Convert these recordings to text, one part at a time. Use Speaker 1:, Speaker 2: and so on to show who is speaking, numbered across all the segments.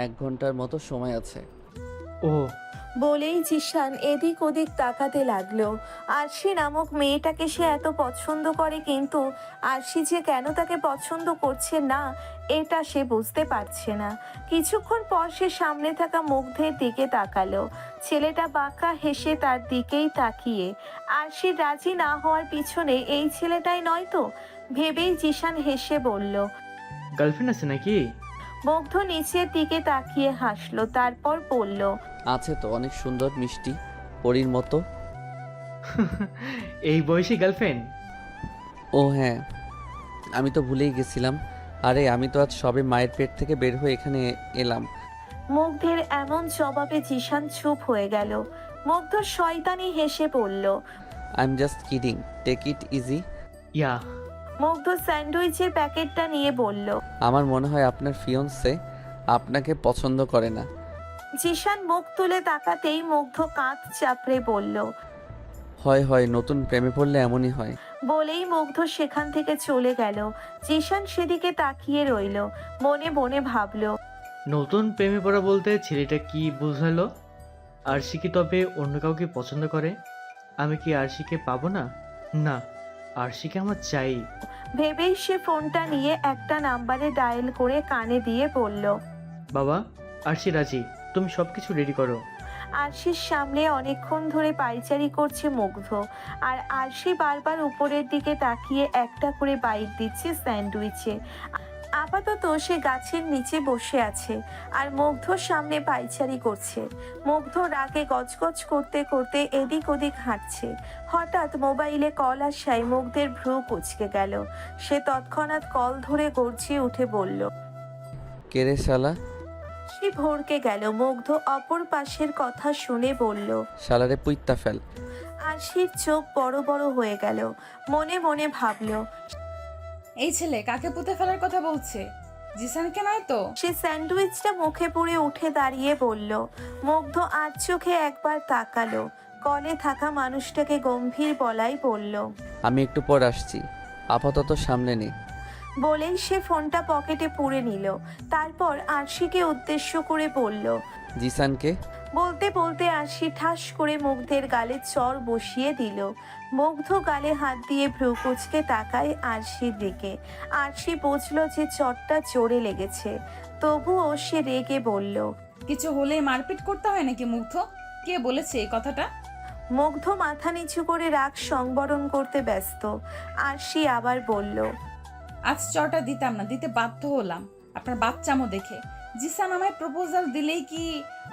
Speaker 1: 1 ঘন্টার মতো সময় আছে।
Speaker 2: ও,
Speaker 3: বলেই জিশান এদিক ওদিক তাকাতে লাগলো। আরশি নামক মেয়েটাকে সে এত পছন্দ করে, কিন্তু আরশি যে কেন তাকে পছন্দ করছে না এটা সে বুঝতে পারছে না। কিছুক্ষণ পর সে সামনে থাকা মুগ্ধের দিকে তাকালো। ছেলেটা বাঁকা হেসে তার দিকেই তাকিয়ে। আরশি রাজি না হওয়ার পিছনে এই ছেলেটাই নয় তো, ভেবেই জিশান হেসে বলল।
Speaker 2: গার্লফ্রেন্ড আছে নাকি?
Speaker 3: মুগ্ধ নিচের দিকে তাকিয়ে হাসলো, তারপর বলল।
Speaker 1: আছে তো, অনেক সুন্দর, মিষ্টি, পরীর মতো।
Speaker 2: এই বয়সী গার্লফ্রেন্ড?
Speaker 1: ও হ্যাঁ, আমি তো ভুলেই গেছিলাম। আরে আমি তো আজ সবে মায়ের পেট থেকে বের হয়ে এখানে এলাম।
Speaker 3: মুগ্ধের এমন জবাবে জিশান চুপ হয়ে গেল। মুগ্ধ শয়তানি হেসে বলল।
Speaker 1: I am just kidding, take it easy.
Speaker 2: Yeah.
Speaker 3: Mugdho স্যান্ডউইচের প্যাকেটটা নিয়ে বলল।
Speaker 1: আমার মনে হয় আপনার ফিয়ন্সে আপনাকে পছন্দ করে না।
Speaker 3: জিশান মুখ তুলে তাকাতেই মুগ্ধ কাঁধ চাপড়ে বলল।
Speaker 1: হয় হয়, নতুন প্রেমে পড়লে এমনই হয়।
Speaker 3: বলেই মুগ্ধ সেখান থেকে চলে গেল। জিশান সেদিকে তাকিয়ে রইল, মনে মনে ভাবল।
Speaker 2: নতুন প্রেমে পড়া বলতে ছেলেটা কি বোঝালো? আরশি কি তবে অন্য কাউকে পছন্দ করে? আমি কি আরশিকে পাবো না? না, আরশিকে আমার চাই।
Speaker 3: ভেবেই সে ফোনটা নিয়ে একটা নাম্বারে ডায়াল করে কানে দিয়ে বলল।
Speaker 2: বাবা, আরশি রাজি, তুমি সবকিছু রেডি করো।
Speaker 3: আরশির সামনে অনেকক্ষণ ধরে পায়চারি করছে মুগ্ধ, আর আরশি বারবার উপরের দিকে তাকিয়ে একটা করে বাইট দিচ্ছে স্যান্ডউইচে। আপাতত সে গাছের নিচে বসে আছে আর মুগ্ধ সামনে পায়চারি করছে। মুগ্ধ রাগে গজগজ করতে করতে এদিক ওদিক হাঁটছে। হঠাৎ মোবাইলে কল আসায় মুগ্ধের ভ্রু কুঁচকে গেল। সে তৎক্ষণাৎ কল ধরে গর্জিয়ে উঠে বলল।
Speaker 1: কে রে শালা?
Speaker 3: সে ভড়কে গেল। মুগ্ধ অপর পাশের কথা শুনে বলল।
Speaker 1: শালারে পুইত্তা ফেল।
Speaker 3: আশির চোখ বড় বড় হয়ে গেল। মনে মনে ভাবল।
Speaker 4: এই ছেলে কাকে পুঁতে ফেলার কথা বলছে? জিসানকে নয় তো?
Speaker 3: সে স্যান্ডউইচটা মুখে পুরে উঠে দাঁড়িয়ে বলল। মুগ্ধ আর চোখে একবার তাকালো। কলে থাকা মানুষটাকে গম্ভীর গলায় বলল।
Speaker 1: আমি একটু পর আসছি, আপাতত সামনে নেই।
Speaker 3: বলেই সে ফোনটা পকেটে পুরে নিল। তারপর আরশিকে উদ্দেশ্য করে বলল।
Speaker 1: জিসানকে?
Speaker 3: বলতে বলতে আরশি ঠাস করে মুগ্ধের গালে চড় বসিয়ে দিল। মুগ্ধ গালে হাত দিয়ে ভ্রু কুঁচকে তাকায় আরশির দিকে। আরশি বুঝলো যে চড়টা জোরে লেগেছে, তবুও সে রেগে বলল।
Speaker 4: কিছু হলে মারপিট করতে হয় নাকি মুগ্ধ? কে বলেছে এই কথাটা?
Speaker 3: মুগ্ধ মাথা নিচু করে রাগ সংবরণ করতে ব্যস্ত। আরশি আবার বলল।
Speaker 4: আজ চটা দিতাম না, দিতে বাধ্য হলাম আপনার বাচ্চামো দেখে। জিসান আমায় প্রপোজাল দিলেই কি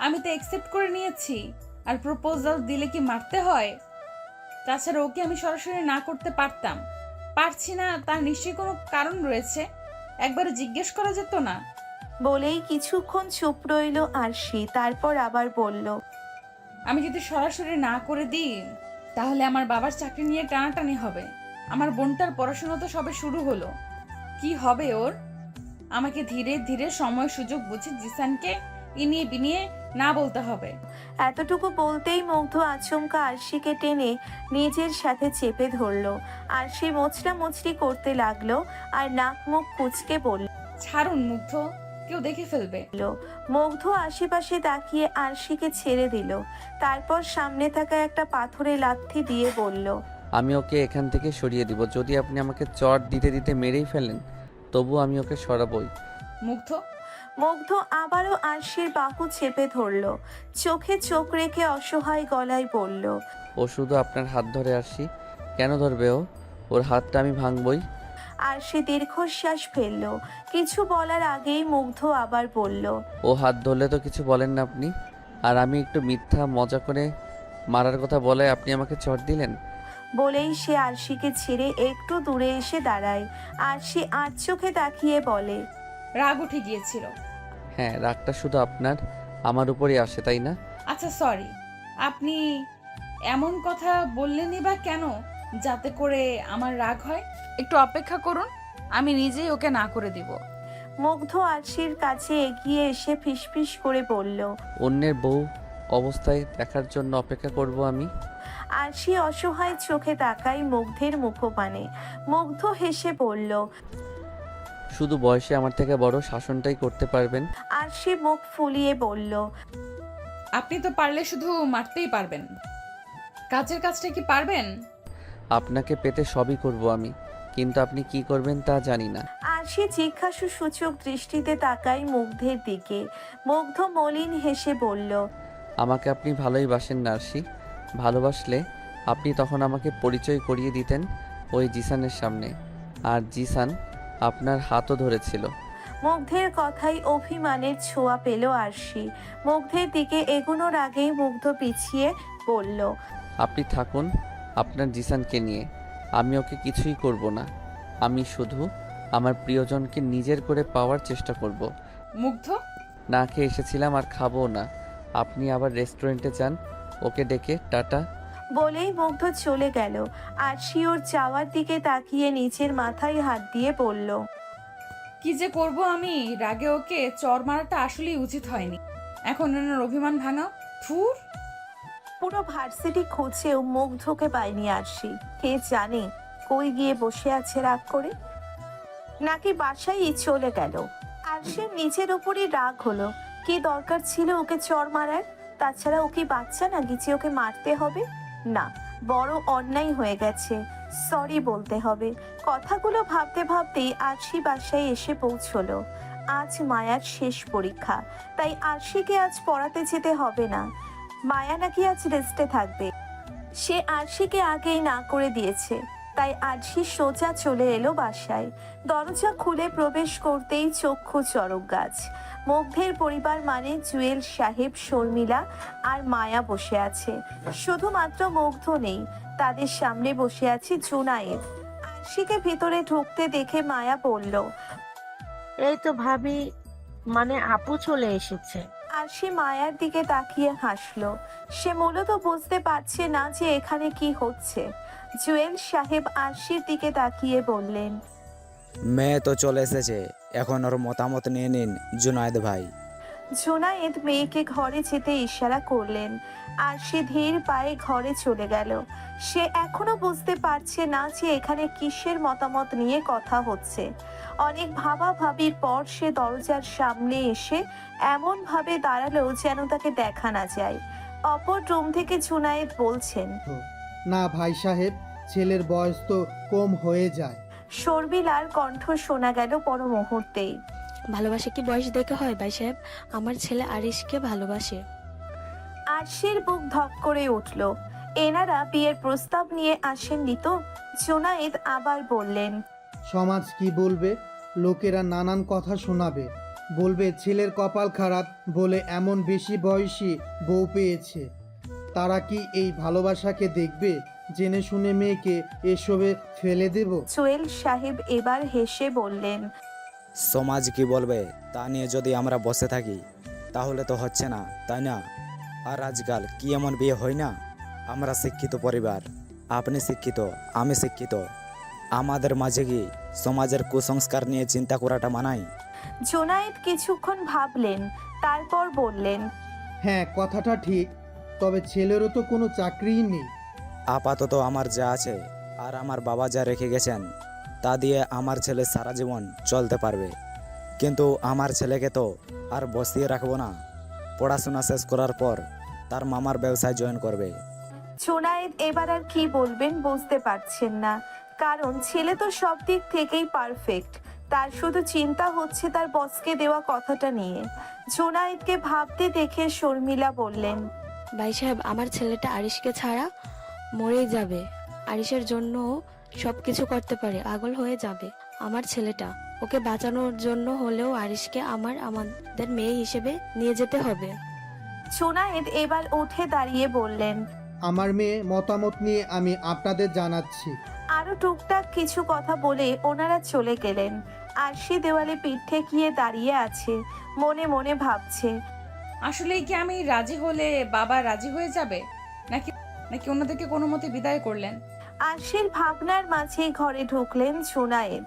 Speaker 4: আমি তো অ্যাকসেপ্ট করে নিয়েছি? আর প্রপোজাল দিলে কি মারতে হয়? তাছাড়া ওকে আমি সরাসরি না করতে পারতাম, পারছি না, তার নিশ্চয়ই কোনো কারণ রয়েছে। একবারে জিজ্ঞেস করা যেত না?
Speaker 3: বলেই কিছুক্ষণ চুপ রইল আরশি, তারপর আবার বলল।
Speaker 4: আমি যদি সরাসরি না করে দিই তাহলে আমার বাবার চাকরি নিয়ে টানাটানি হবে। আমার বোনটার পড়াশোনা তো সবে শুরু হলো, কি হবে ওর? আমাকে ধীরে ধীরে সময় সুযোগ বুঝে জিসানকে ইনিয়ে বিনিয়ে না বলতে হবে।
Speaker 3: এতটুকু বলতেই মুগ্ধ আচমকা আরশিকে টেনে নিজের সাথে চেপে ধরলো। আরশি মোচড়া মুচড়ি করতে লাগলো আর নাক মুখ কুচকে বলল।
Speaker 4: ছাড়ুন মুগ্ধ, কেউ দেখে ফেলবে।
Speaker 3: মুগ্ধ আশেপাশে তাকিয়ে আরশিকে ছেড়ে দিল। তারপর সামনে থাকা একটা পাথরে লাথি দিয়ে বলল।
Speaker 1: আমি ওকে এখান থেকে সরিয়ে দিব। যদি আপনি আমাকে চট দিতে দিতে মেরেই ফেলেন, তবু আমি ওকে সরাবই।
Speaker 4: মুগ্ধ
Speaker 3: মুগ্ধ আবারও আরশির বাহু চেপে ধরলো। চোখে চোখ রেখে অসহায় গলায় বলল।
Speaker 1: ও শুধু আপনার হাত ধরে আসি। কেন ধরবে ও? ওর হাতটা আমি ভাঙবই।
Speaker 3: আরশি দীর্ঘশ্বাস ফেললো। কিছু বলার আগেই মুগ্ধ আবার বলল।
Speaker 1: ও হাত ধরলে তো কিছু বলেন না আপনি, আর আমি একটু মিথ্যা মজা করে মারার কথা বলে আপনি আমাকে চট দিলেন।
Speaker 3: বলেই সে আরশিকে ছেড়ে একটু দূরে এসে দাঁড়ায়। আরশি আর চোখে তাকিয়ে বলে।
Speaker 4: রাগ উঠে গিয়েছিল।
Speaker 1: হ্যাঁ, রাগটা শুধু আপনার আমার উপরই আসে, তাই না?
Speaker 4: আচ্ছা সরি, আপনি এমন কথা বললেনই বা কেন যাতে করে আমার রাগ হয়? একটু অপেক্ষা করুন, আমি নিজেই ওকে না করে দিব।
Speaker 3: মুগ্ধ আরশির কাছে এগিয়ে এসে ফিসফিস করে বলল।
Speaker 1: অন্যের বউ অবস্থায় দেখার জন্য অপেক্ষা করব আমি?
Speaker 3: আরশি অসহায় চোখে তাকায় মুগ্ধের মুখপানে। মুগ্ধ হেসে বলল।
Speaker 1: শুধু বয়সে আমার থেকে বড়, শাসনটাই করতে পারবেন।
Speaker 3: আরশি মুখ ফুলিয়ে বলল,
Speaker 4: আপনি তো পারলে শুধু মারতেই পারবেন, কাজের কাজটা কি পারবেন?
Speaker 1: আপনাকে পেতে সবই করব আমি, কিন্তু আপনি কি করবেন তা জানি না।
Speaker 3: আরশি জিজ্ঞাসু সূচক দৃষ্টিতে তাকায় মুগ্ধের দিকে। মুগ্ধ মলিন হেসে বলল,
Speaker 1: আমাকে আপনি ভালোই বাসেন না আরশি। ভালোবাসলে আপনি তখন আমাকে পরিচয় করিয়ে দিতেন ওই জিসানের সামনে, আর জিসান আপনার হাতও ধরেছিল।
Speaker 3: মুগ্ধের কথাই অভিমানের ছোঁয়া পেল আরশি। মুগ্ধের দিকে এগোনোর আগেই মুগ্ধ পিছিয়ে বলল,
Speaker 1: আপনি থাকুন আপনার জিসানকে নিয়ে, আমি ওকে কিছুই করব না। আমি শুধু আমার প্রিয়জনকে নিজের করে পাওয়ার চেষ্টা করব।
Speaker 4: মুগ্ধ,
Speaker 1: না খেয়ে এসেছিলাম আর খাবো না। আপনি আবার রেস্টুরেন্টে যান, ওকে ডেকে টাটা।
Speaker 3: বলেই মুগ্ধ চলে গেল। আরশি ওর যাওয়ার দিকে তাকিয়ে নিচের মাথায় হাত দিয়ে বলল,
Speaker 4: কি যে করব আমি, রাগে ওকে চর মারাটা আসলেই উচিত হয়নি। এখন ওনার অভিমান ভাঙাও, থুর।
Speaker 3: পুরো ভার্সিটি খুঁজেও মুগ্ধকে পায়নি আরশি। কে জানে কই গিয়ে বসে আছে রাগ করে, নাকি বাসায় চলে গেল। আরশির নিজের উপরই রাগ হলো। কি দরকার ছিল ওকে চড় মারার? তাছাড়া ও কি বাচ্চা নাকি যে ওকে মারতে হবে? না, বড় অন্যায় হয়ে গেছে, সরি বলতে হবে। কথাগুলো ভাবতে ভাবতেই আরশি বাসায় এসে পৌঁছলো। আজ মায়ার শেষ পরীক্ষা, তাই আরশিকে আজ পড়াতে যেতে হবে না। মায়া নাকি আজ রেস্টে থাকবে, সে আরশিকে আগেই না করে দিয়েছে। তাই আরশি সোজা চলে এলো বাসায়। দরজা খুলে প্রবেশ করতেই চক্ষু চড়ক গাছ। মুগ্ধের পরিবার মানে জুয়েল সাহেব, শর্মিলা আর মায়া বসে আছে। শুধুমাত্র মুগ্ধ নেই, তাদের সামনে বসে আছে জুনায়েদ। আরশিকে ভিতরে ঢুকতে দেখে মায়া বলল,
Speaker 5: এই তো ভাবি, মানে আপু চলে এসেছে।
Speaker 3: আরশি মায়ার দিকে তাকিয়ে হাসলো। সে মূলত বুঝতে পারছে না যে এখানে কি হচ্ছে। জুয়েল সাহেব আরশির দিকে তাকিয়ে বললেন,
Speaker 6: মেয়ে তো চলে এসেছে, এখন ওর মতামত নিয়ে নিন জুনায়েদ ভাই।
Speaker 3: জুনায়েদ মেয়েকে ঘরে যেতে ইশারা করলেন। আরশি ধীর পায়ে ঘরে চলে গেল। সে এখনো বুঝতে পারছে না যে এখানে কিসের মতামত নিয়ে কথা হচ্ছে। অনেক ভাবাভাবির পর সে দরজার সামনে এসে এমন ভাবে দাঁড়ালো যেন তাকে দেখা না যায়। অপর রুম থেকে জুনায়েদ বলছেন,
Speaker 7: না ভাই সাহেব, ছেলের বয়স তো কম হয়ে যায়।
Speaker 3: শর্মিলার কণ্ঠ শোনা গেল পর মুহূর্তেই।
Speaker 8: ভালোবাসা কি বয়স দেখে হয় ভাই সাহেব? আমার ছেলে আরিশকে ভালোবাসে।
Speaker 3: আরশির বুক ধক করে উঠল। এনারা বিয়ের প্রস্তাব নিয়ে আসেননি তো? জুনায়েদ আবার বললেন,
Speaker 7: সমাজ কি বলবে? লোকেরা নানান কথা শোনাবে, বলবে ছেলের কপাল খারাপ বলে এমন বেশি বয়সী বউ পেয়েছে। তারা কি এই ভালোবাসাকে দেখবে? জেনে শুনে মেয়েকে এসবে ফেলে দেব?
Speaker 3: জুয়েল সাহেব এবার হেসে বললেন,
Speaker 6: সমাজ কি বলবে তা নিয়ে যদি আমরা বসে থাকি তাহলে তো হচ্ছে না, তাই না? আর আজকাল কি এমন বিয়ে হয় না? আমরা শিক্ষিত পরিবার, আপনি শিক্ষিত, আমি শিক্ষিত, আমাদের মাঝে কি সমাজের কুসংস্কার নিয়ে চিন্তা করাটা মানায়?
Speaker 3: জুনায়েদ কিছুক্ষণ ভাবলেন, তারপর বললেন,
Speaker 7: হ্যাঁ, কথাটা ঠিক, তবে ছেলেরও তো কোনো চাকরিই নেই।
Speaker 6: আপাতত আমার যা আছে আর আমার বাবা যা রেখে গেছেন তা দিয়ে আমার ছেলে সারা জীবন চলতে পারবে, কিন্তু আমার ছেলেকে তো আর বসিয়ে রাখবো না। পড়াশোনা শেষ করার পর তার মামার ব্যবসায় জয়েন করবে।
Speaker 3: জুনায়েদ এবার আর কি বলবেন বুঝতে পারছেন না, কারণ ছেলে তো সব দিক থেকেই পারফেক্ট। তার শুধু চিন্তা হচ্ছে তার বসকে দেওয়া কথাটা নিয়ে। জুনায়েদকে ভাবতে দেখে শর্মিলা বললেন,
Speaker 8: ভাই সাহেব, আমার ছেলেটা আরিশকে ছাড়া মরেই যাবে। আরিশের জন্য সব কিছু করতে পারে, পাগল হয়ে যাবে আমার ছেলেটা। ওকে বাঁচানোর জন্য হলেও আরিশকে আমাদের মেয়ে হিসেবে নিয়ে যেতে হবে।
Speaker 3: জুনায়েদ এবার উঠে দাঁড়িয়ে বললেন,
Speaker 7: আমার মেয়ে মতামত নিয়ে আমি আপনাদের জানাচ্ছি।
Speaker 3: আরো টুকটাক কিছু কথা বলে ওনারা চলে গেলেন। আরশি দেওয়ালে পিঠ ঠেকিয়ে দাঁড়িয়ে আছে, মনে মনে ভাবছে,
Speaker 4: আসলেই কি আমি রাজি হলে বাবা রাজি হয়ে যাবে, নাকি নাকি ওনাদেরকে কোনো মতে বিদায় করলেন?
Speaker 3: আরশির ভাবনার মাঝেই ঘরে ঢুকলেন জুনায়েদ।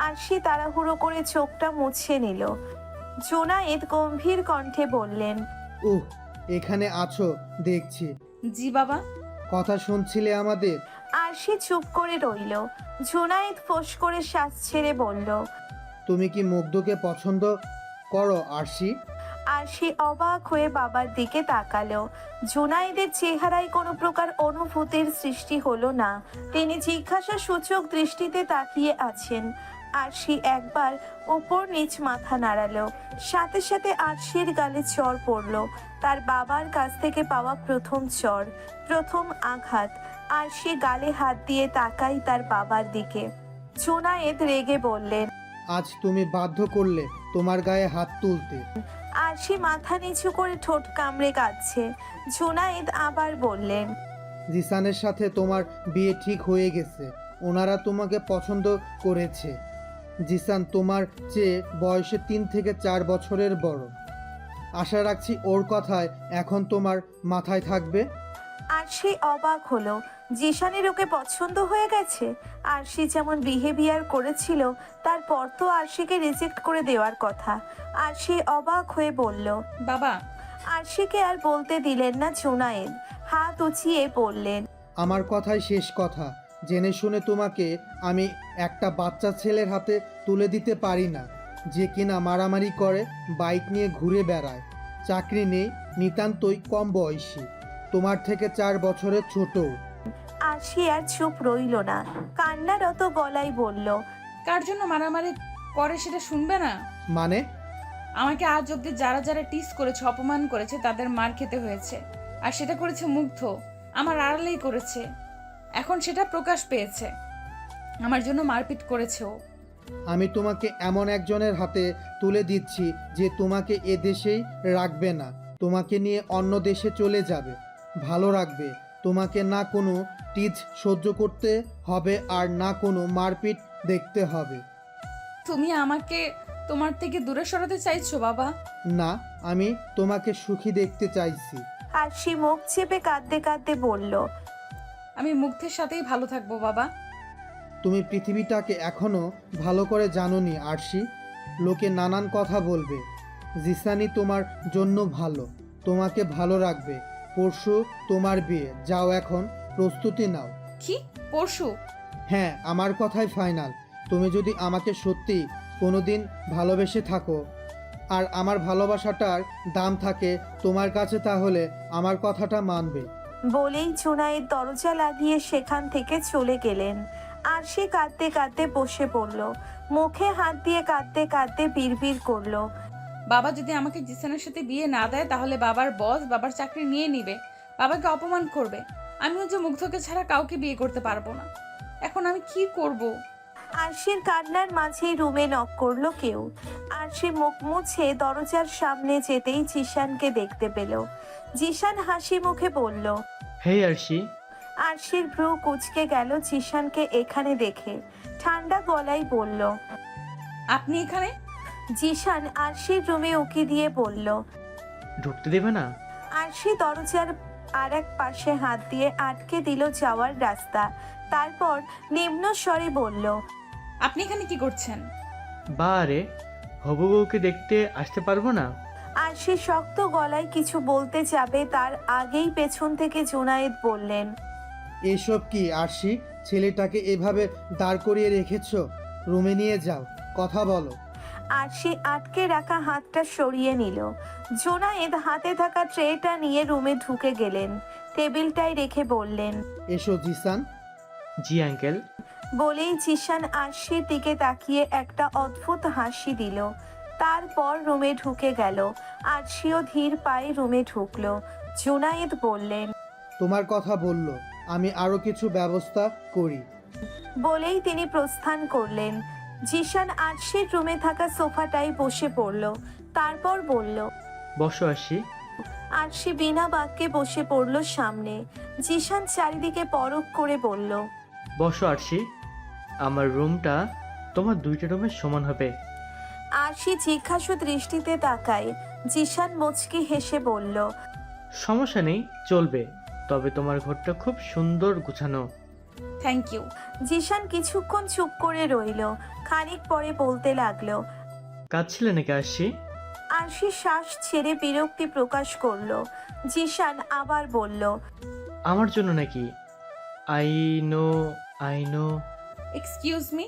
Speaker 3: আরশি তাড়াহুড়ো করে চোখটা মুছে নিল। জুনায়েদ গম্ভীর কণ্ঠে বললেন,
Speaker 7: উহ, এখানে আছো দেখছি।
Speaker 4: জি বাবা।
Speaker 7: কথা শুনছিলে আমাদের?
Speaker 3: আরশি চুপ করে রইল। জুনায়েদ ফোঁস করে শ্বাস ছেড়ে বলল,
Speaker 7: তুমি কি মুগ্ধকে পছন্দ করো আরশি?
Speaker 3: আরশি অবাক হয়ে বাবার দিকে তাকালো। জুনায়েদের চেহারায় কোনো প্রকার অনুভূতির সৃষ্টি হলো না। তিনি জিজ্ঞাসা সূচক দৃষ্টিতে তাকিয়ে আছেন। আরশি একবার উপর নিচ মাথা নাড়ালো। সাথে সাথে আরশির গালে চড় পড়ল। তার বাবার কাছ থেকে পাওয়া প্রথম চড়, প্রথম আঘাত। আরশি গালে হাত দিয়ে তাকাই তার বাবার দিকে। জুনায়েদ রেগে বললেন,
Speaker 7: আজ তুমি বাধ্য করলে তোমার গায়ে হাত তুলতে।
Speaker 3: আরশি মাথা নিচু করে ঠোঁট কামড়ে কাঁদছে। জুনায়েদ আবার বললেন,
Speaker 7: জিসানের সাথে তোমার বিয়ে ঠিক হয়ে গেছে। ওনারা তোমাকে পছন্দ করেছে। জিসান তোমার চেয়ে বয়সে 3 থেকে 4 বছরের বড়। আশা রাখছি ওর কথায় এখন তোমার মাথায় থাকবে।
Speaker 3: আরশি অবাক হলো। জিশানের ওকে পছন্দ হয়ে গেছে? আরশি যেমন বিহেভিয়ার করেছিল তারপর তো আরশিকে রিজেক্ট করে দেওয়ার কথা। আরশি অবাক হয়ে বলল।
Speaker 4: বাবা,
Speaker 3: আরশিকে আর বলতে দিলেন না জুনায়েদ। হাত উঁচিয়ে বললেন,
Speaker 7: আমার কথাই শেষ কথা। জেনে শুনে তোমাকে আমি একটা বাচ্চা ছেলের হাতে তুলে দিতে পারি না, যে কিনা মারামারি করে, বাইক নিয়ে ঘুরে বেড়ায়, চাকরি নেই, নিতান্তই কম বয়সী, তোমার থেকে 4 বছরের ছোট।
Speaker 3: আরশি আর চুপ রইল না, কান্নারত গলায় বলল,
Speaker 4: কার জন্য মারামারি করে সেটা শুনবে না?
Speaker 7: মানে?
Speaker 4: আমাকে আজ অব্দি যারা যারা টিস করেছে, অপমান করেছে, তাদের মার খেতে হয়েছে। আর সেটা করেছে মুগ্ধ, আমার আড়ালেই করেছে। এখন সেটা প্রকাশ পেয়েছে, আমার জন্য মারপিট করেছে ও।
Speaker 7: আমি তোমাকে এমন একজনের হাতে তুলে দিচ্ছি যে তোমাকে এ দেশেই রাখবে না, তোমাকে নিয়ে অন্য দেশে চলে যাবে, ভালো রাখবে। তোমাকে না কোনো টিজ সহ্য করতে হবে আর না কোনো মারপিট দেখতে হবে।
Speaker 4: তুমি আমাকে তোমার থেকে দূরে সরাতে চাইছো বাবা?
Speaker 7: না, আমি তোমাকে সুখী দেখতে চাইছি।
Speaker 3: আরশি মুখ চেপে কাঁদতে কাঁদতে বলল,
Speaker 4: আমি মুগ্ধের সাথেই ভালো থাকবো বাবা।
Speaker 7: তুমি পৃথিবীটাকে এখনো ভালো করে জানোনি আরশি। লোকে নানান কথা বলবে। জিসানি তোমার জন্য ভালো, তোমাকে ভালো রাখবে। পরশু তোমার বিয়ে, যাও এখন প্রস্তুতি নাও।
Speaker 4: কি পরশু?
Speaker 7: হ্যাঁ, আমার কথাই ফাইনাল। তুমি যদি আমাকে সত্যি কোনোদিন ভালোবেসে থাকো আর আমার ভালোবাসাটার দাম থাকে তোমার কাছে, তাহলে আমার কথাটা মানবে।
Speaker 3: বলেই জুনায়েদ দরজা লাগিয়ে সেখান থেকে চলে গেলেন। আরশি কাঁদতে কাঁদতে বসে পড়ল। মুখে হাত দিয়ে কাঁদতে কাঁদতে বিড়বিড় করলো,
Speaker 4: বাবা যদি আমাকে জিসানের সাথে বিয়ে না দেয় তাহলে বাবার বস বাবার চাকরি নিয়ে নিবে, বাবাকে অপমান করবে। আমিও যে মুগ্ধকে ছাড়া কাউকে বিয়ে করতে পারবো না। এখন আমি কি করব?
Speaker 3: আরশির কান্নার মাঝেই রুমে নক করলো কেউ। আরশি মুখ মুছে দরজার সামনে যেতেই জিশানকে দেখতে পেল। জিশান হাসি মুখে বলল,
Speaker 2: হেই আরশি।
Speaker 3: আরশির ভ্রু কুঁচকে গেল জিশানকে এখানে দেখে। ঠান্ডা গলায় বলল,
Speaker 4: আপনি এখানে?
Speaker 3: জিশান আরশির রুমে উকি দিয়ে বলল।
Speaker 2: ঢুকতে দেবে না?
Speaker 3: আরশি দরজার আর এক পাশে হাত দিয়ে আটকে দিল যাওয়ার রাস্তা। তারপর নিম্ন স্বরে বলল,
Speaker 4: আপনি এখানে কি করছেন?
Speaker 2: বারে, হবু বউকে দেখতে আসতে পারবো না?
Speaker 3: আরশি শক্ত গলায় কিছু বলতে যাবে তার আগেই পেছন থেকে জুনায়েদ বললেন,
Speaker 7: এসব কি আরশি? ছেলেটাকে এভাবে দাঁড় করিয়ে রেখেছো, রুমে নিয়ে যাও, কথা বলো।
Speaker 3: আরশি আটকে রাখা হাতটা সরিয়ে নিল। জুনায়েদ হাতে থাকা ট্রেটা নিয়ে রুমে ঢুকে গেলেন। টেবিলটায় রেখে বললেন,
Speaker 7: এসো জিসান।
Speaker 2: জি আঙ্কেল।
Speaker 3: বলেই জিশান আরশির দিকে তাকিয়ে একটা অদ্ভুত হাসি দিল। তারপর রুমে ঢুকে গেল। আরশিও ধীর পায়ে রুমে ঢুকলো। জুনায়েদ বললেন,
Speaker 7: তোমার কথা বলল, আমি আরো কিছু ব্যবস্থা করি।
Speaker 3: বলেই তিনি প্রস্থান করলেন। জিশান আরশির রুমে থাকা সোফাটায় বসে পড়ল। তারপর বলল,
Speaker 2: বসো আরশি।
Speaker 3: আরশি বিনা বাক্যে বসে পড়ল সামনে। জিশান চারিদিকে পরখ করে বলল,
Speaker 2: বসো আরশি। আমার রুমটা তোমার 2টা রুমের সমান হবে।
Speaker 3: আরশি জিজ্ঞাসু দৃষ্টিতে তাকায়। জিশান মুচকি হেসে বলল,
Speaker 2: সমস্যা নেই, চলবে। তবে তোমার ঘরটা খুব সুন্দর গুছানো।
Speaker 4: Thank you.
Speaker 3: জিশান কিছুক্ষণ চুপ করে রইল। খানিক পরে বলতে লাগলো,
Speaker 2: কাঁদছিলে নাকি আরশি?
Speaker 3: আরশি শ্বাস ছেড়ে বিরক্তি প্রকাশ করলো। জিশান আবার বলল,
Speaker 2: আমার জন্য নাকি? I know.
Speaker 4: এক্সকিউজ মি,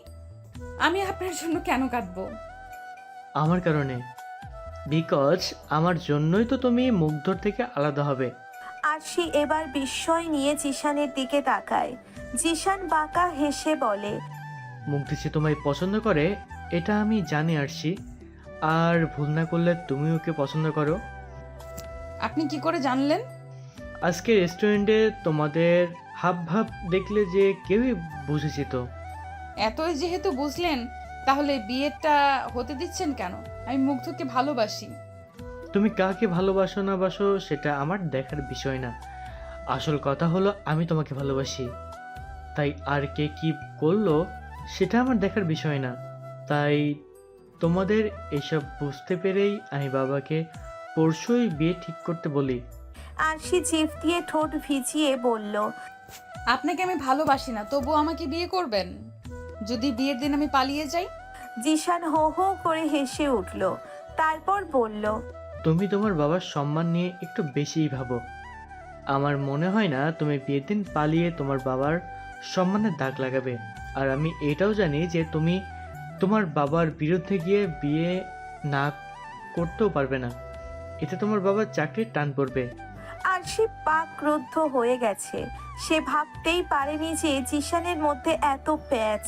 Speaker 4: আমি আপনার জন্য কেন কাঁদবো?
Speaker 2: আমার কারণে, বিকজ আমার জন্যই তো তুমি মুগ্ধর থেকে আলাদা হবে।
Speaker 3: আরশি এবার বিস্ময় নিয়ে জিশানের দিকে তাকায়। জিশান বাঁকা হেসে বলে,
Speaker 2: মুগ্ধ যে তোমায় পছন্দ করে এটা আমি জানি আরশি, আর ভুল না করলে তুমি ওকে পছন্দ করো।
Speaker 4: আপনি কি করে জানলেন?
Speaker 2: আজকে রেস্টুরেন্টে তোমাদের হাব ভাব দেখলে যে কেউই বুঝেছি তো।
Speaker 4: এতই যেহেতু বুঝলেন, তাহলে বিয়েটা হতে দিচ্ছেন কেন? আমি মুগ্ধকে ভালোবাসি।
Speaker 2: তুমি কাকে ভালোবাসো না বাসো সেটা আমার দেখার বিষয় না, আসল কথা হলো আমি তোমাকে ভালোবাসি। তাই আর কে কি করলো সেটা আমার দেখার বিষয় না। তাই তোমাদের এসব বুঝতে পেরেই আমি বাবাকে পরশুই বিয়ে ঠিক করতে বলি।
Speaker 3: আরশি জিভ দিয়ে ঠোঁট ভিজিয়ে বলল,
Speaker 4: আপনাকে আমি ভালোবাসি না, তবুও আমাকে বিয়ে করবেন? যদি বিয়ের দিন আমি পালিয়ে যাই?
Speaker 3: জিশান হো হো করে হেসে উঠল। তারপর বলল,
Speaker 2: তুমি তোমার বাবার সম্মান নিয়ে একটু বেশিই ভাবো। আমার মনে হয় না তুমি বিয়ের দিন পালিয়ে তোমার বাবার সম্মানের দাগ লাগাবে। আর আমি এটাও জানি যে তুমি তোমার বাবার বিরুদ্ধে গিয়ে বিয়ে না করতেও পারবে না, এতে তোমার বাবার চাকরির টান পড়বে।
Speaker 3: আরশি পাকরুদ্ধ হয়ে গেছে। সে ভাবতেই পারেনি যে জিশানের মধ্যে এত প্যাচ।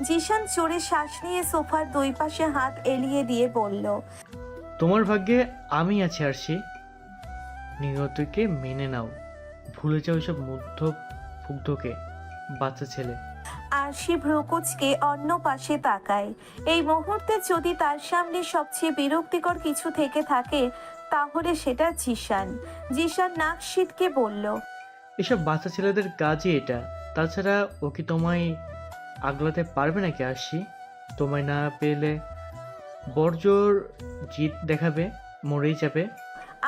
Speaker 3: জিশান জোরে শ্বাস নিয়ে সোফার দুই পাশে হাত এলিয়ে দিয়ে বলল,
Speaker 2: তোমার ভাগ্যে আমি আছি আরশি, নিয়তিকে মেনে নাও, ভুলে যাও এসব মুগ্ধকে, বাচ্চা ছেলে।
Speaker 3: আরশি ভ্রুকুচকে অন্য পাশে তাকায়। এই মুহূর্তে যদি তার সামনে সবচেয়ে বিরক্তিকর কিছু থেকে থাকে তাহলে সেটা জিশান। জিশান নাক সিটকে বলল,
Speaker 2: এসব বাচ্চা ছেলেদের কাজই এটা। তাছাড়া ও কি তোমায় আগলাতে পারবে নাকি আরশি? তোমায় না পেলে বড়জোর জিদ দেখাবে, মরেই যাবে।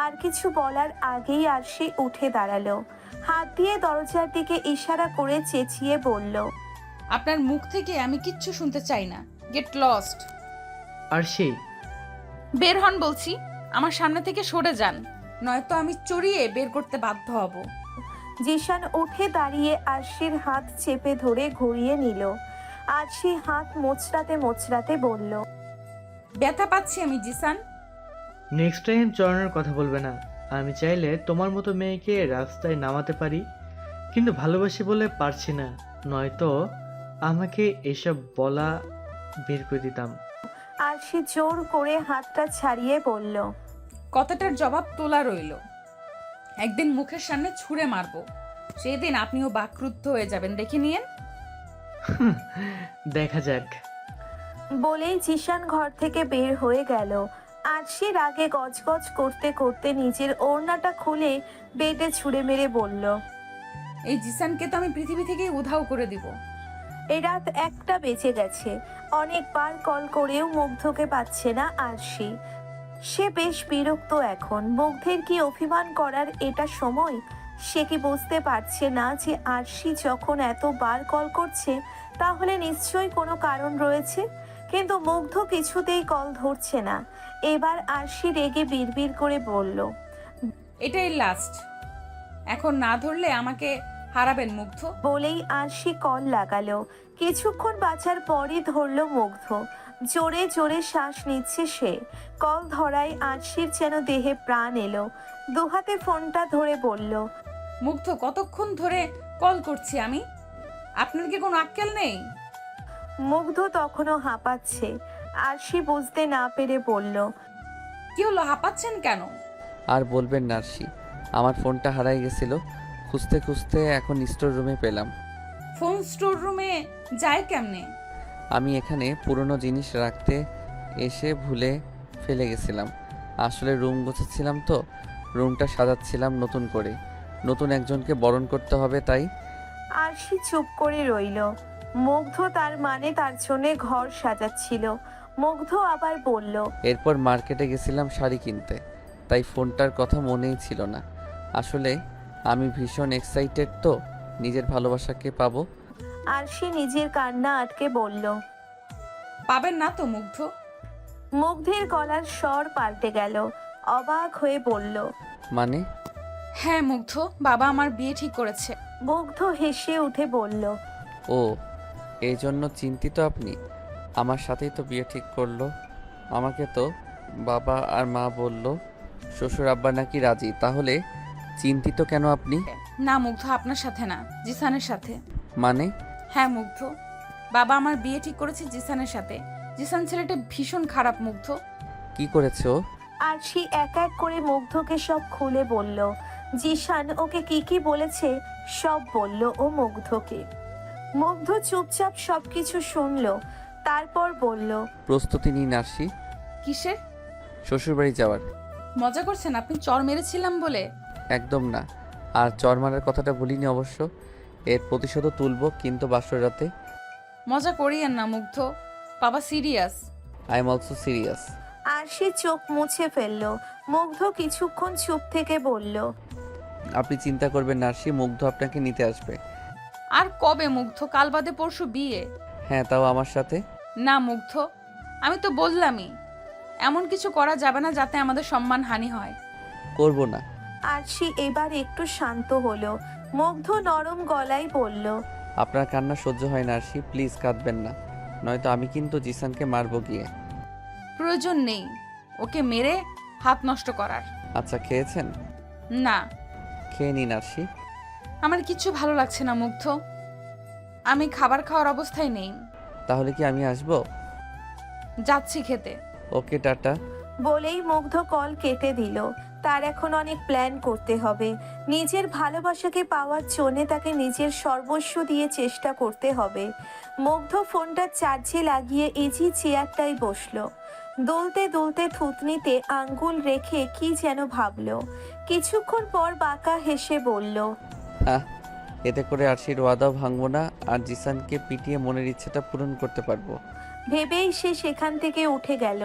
Speaker 3: আর কিছু বলার আগেই আরশি উঠে দাঁড়ালো। হাত দিয়ে দরজার দিকে ইশারা করে চেঁচিয়ে বলল,
Speaker 4: আপনার মুখ থেকে আমি কিচ্ছু শুনতে চাই না। Get lost.
Speaker 2: আরশি,
Speaker 4: বের হন বলছি, আমার সামনে থেকে সরে যান, নয়তো আমি চড়িয়ে বের করতে বাধ্য হব।
Speaker 3: জিশান উঠে দাঁড়িয়ে আরশির হাত চেপে ধরে ঘুরিয়ে নিল। আরশি হাত মোচড়াতে মোচড়াতে বলল,
Speaker 4: ব্যথা পাচ্ছি আমি জিসান।
Speaker 2: নেক্সট টাইম চরণের কথা বলবে না। আমি চাইলে তোমার মতো মেয়েকে রাস্তায় নামাতে পারি, কিন্তু ভালোবাসি বলে পারছি না, নয়তো আমাকে এসব বলা বের করে দিতাম।
Speaker 3: আরশি জোর করে হাতটা ছাড়িয়ে বলল,
Speaker 4: কথাটার জবাব তোলা রইল। একদিন মুখের সামনে ছুঁড়ে মারবো, সেই দিন আপনিও বাকরুদ্ধ হয়ে যাবেন, দেখে নিয়েন।
Speaker 2: দেখা যাক।
Speaker 3: বলেই জিশান ঘর থেকে বের হয়ে গেল। আরশি রাগে গজগজ করতে করতে নিজের ওড়নাটা খুলে বেডে ছুঁড়ে মেরে বলল,
Speaker 4: এই জিসানকে তো আমি পৃথিবী থেকে উধাও করে দিব।
Speaker 3: এই রাত 1টা বেজে গেছে। অনেকবার কল করেও মুগ্ধকে পাচ্ছে না আরশি। সে বেশ বিরক্ত এখন। মুগ্ধের কি অভিমান করার এটা সময়? সে কি বুঝতে পারছে না যে আরশি যখন এতবার কল করছে তাহলে নিশ্চয়ই কোনো কারণ রয়েছে? কিন্তু মুগ্ধ কিছুতেই কল ধরছে না। এবার আরশি রেগে বিড়বিড় করে বলল,
Speaker 4: এটাই লাস্ট, এখন না ধরলে আমাকে হারাবেন মুগ্ধ।
Speaker 3: বলেই আরশি কল লাগালো। কিছুক্ষণ বাঁচার পরই ধরলো মুগ্ধ। জোরে জোরে শ্বাস নিচ্ছে সে। কল ধরায় আরশির যেন দেহে প্রাণ এলো। দুহাতে ফোনটা ধরে বলল,
Speaker 4: মুগ্ধ, কতক্ষণ ধরে কল করছি আমি, আপনার কি কোনো আক্কেল নেই?
Speaker 3: মুগ্ধ তখনও হাঁপাচ্ছে। আরশি বুঝতে না পেরে বলল,
Speaker 4: কি হলো, হাঁপাচ্ছেন কেন?
Speaker 1: আর বলবেন না আরশি, আমার ফোনটা হারাই গেছিল, খুঁজতে খুঁজতে এখন স্টোর রুমে পেলাম।
Speaker 4: ফোন স্টোর রুমে যায় কেমনে?
Speaker 1: আমি এখানে পুরনো জিনিস রাখতে এসে ভুলে ফেলে গেছিলাম। আসলে রুম গোছাচ্ছিলাম তো, রুমটা সাজাচ্ছিলাম নতুন করে। নতুন একজনকে বরণ করতে হবে তাই।
Speaker 3: আরশি চুপ করে রইল। মুগ্ধ তার মানে তার জন্য ঘর সাজাচ্ছিল। মুগ্ধ আবার বলল,
Speaker 1: এরপর মার্কেটে গেছিলাম শাড়ি কিনতে, তাই ফোনটার কথা মনেই ছিল না। আসলে আমি ভীষণ এক্সাইটেড তো নিজের ভালোবাসাকে পাবো।
Speaker 3: আরশি নিজের কান্না আটকে বলল।
Speaker 4: পাবেন না তো মুগ্ধ?
Speaker 3: মুগ্ধের গলার স্বর পাল্টে গেল। অবাক হয়ে বলল,
Speaker 1: মানে?
Speaker 4: হ্যাঁ মুগ্ধ, বাবা আমার বিয়ে ঠিক করেছে।
Speaker 3: মুগ্ধ হেসে উঠে বলল,
Speaker 1: ও, এই জন্য চিন্তিত আপনি? আমার সাথেই তো বিয়ে ঠিক করলো। আমাকে তো বাবা আর মা বলল শ্বশুর আব্বা নাকি রাজি। তাহলে চিন্তিত কেন আপনি?
Speaker 4: না মুগ্ধ, আপনার সাথে না, জিসানের সাথে।
Speaker 1: মানে?
Speaker 4: হ্যাঁ মুগ্ধ, বাবা আমার বিয়ে ঠিক করেছে জিসানের সাথে। জিসান ছেলেটা ভীষণ খারাপ মুগ্ধ।
Speaker 1: কি করেছে ও?
Speaker 3: আরশি এক এক করে মুগ্ধকে সব খুলে বলল। জিশান ওকে কি কি বলেছে সব বলল ও মুগ্ধকে। মুগ্ধ চুপচাপ সবকিছু শুনলো, তারপর বলল,
Speaker 1: প্রস্তুতি নিন আরশি,
Speaker 4: কিসের?
Speaker 1: শ্বশুরবাড়ি যাওয়ার।
Speaker 4: মজা করছেন আপনি? চর মেরেছিলাম বলে?
Speaker 1: একদম না, আর চর মারার কথাটা বলিনি অবশ্য। এর প্রতিশোধও তুলব, কিন্তু বাসর রাতে।
Speaker 4: মজা করিয়েন না মুগ্ধ, বাবা serious.
Speaker 1: I am also serious.
Speaker 3: Arshi চোখ মুছে ফেলল। মুগ্ধ কিছুক্ষণ চুপ থেকে বলল,
Speaker 1: আপনি চিন্তা করবেন না আরশি, মুগ্ধ আপনাকে নিতে আসবে।
Speaker 4: আর কবে মুগ্ধ? কাল বাদে পরশু বিয়ে।
Speaker 1: হ্যাঁ, তাও আমার সাথে।
Speaker 4: না মুগ্ধ, আমি তো বললামই এমন কিছু করা যাবে না যাতে আমাদের সম্মান হানি হয়।
Speaker 1: করব না।
Speaker 3: আরশি এবার একটু শান্ত হলো। মুগ্ধ নরম গলায় বলল,
Speaker 1: আপনার কান্না সহ্য হয় না আরশি, প্লিজ কাঁদবেন না, নয়তো আমি কিন্তু জিসানকে মারবো গিয়ে।
Speaker 4: প্রয়োজন নেই ওকে মেরে হাত নষ্ট করার।
Speaker 1: আচ্ছা, খেয়েছেন?
Speaker 4: না,
Speaker 1: খেয়ে নিন আরশি।
Speaker 4: আমার কিচ্ছু ভালো লাগছে না মুগ্ধ, আমি খাবার খাওয়ার অবস্থায় নেই।
Speaker 1: তাহলে কি আমি আসবো?
Speaker 4: যাচ্ছি খেতে।
Speaker 1: ওকে, টাটা।
Speaker 3: বলেই মুগ্ধ কল কেটে দিল। তার এখন অনেক প্ল্যান করতে হবে। নিজের ভালোবাসাকে পাওয়ার জন্য তাকে নিজের সর্বস্ব দিয়ে চেষ্টা করতে হবে। মুগ্ধ ফোনটা চার্জে লাগিয়ে ইজি চেয়ারটায় বসলো। দুলতে দুলতে থুতনিতে আঙ্গুল রেখে কি যেন ভাবলো। কিছুক্ষণ পর বাঁকা হেসে বলল,
Speaker 1: হ্যাঁ, এতে করে আরশির ওয়াদাও ভাঙবো না, আর জিসানকে পিটিয়ে মনের ইচ্ছেটা পূরণ করতে পারবো।
Speaker 3: ভেবেই সে সেখান থেকে উঠে গেল।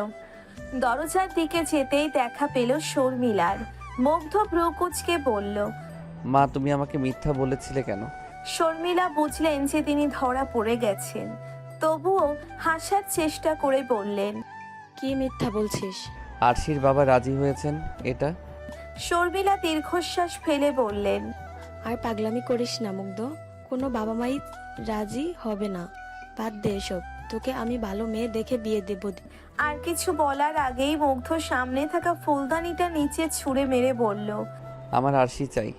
Speaker 3: দরজার দিকে যেতেই দেখা পেল শর্মিলার। মুগ্ধ ভ্রুকুচকে বলল,
Speaker 1: মা, তুমি আমাকে মিথ্যা বলেছিলে কেন?
Speaker 3: শর্মিলা বুঝলেন যে তিনি ধরা পড়ে গেছেন, তবুও হাসার চেষ্টা করে বললেন,
Speaker 8: কি মিথ্যা বলছিস?
Speaker 1: আরশির বাবা রাজি হয়েছেন এটা।
Speaker 3: শর্মিলা দীর্ঘশ্বাস ফেলে বললেন,
Speaker 8: আর পাগলামি করিস না মুগ্ধ, কোনো বাবা মাই রাজি হবে না। বাদ দে এসব, তোকে আমি ভালো মেয়ে দেখে বিয়ে দেব।
Speaker 3: আর কিছু বলার আগেই মুগ্ধ সামনে থাকা ফুলদানিটা নিচে ছুঁড়ে মেরে বলল।
Speaker 1: আমার আরশি চাই।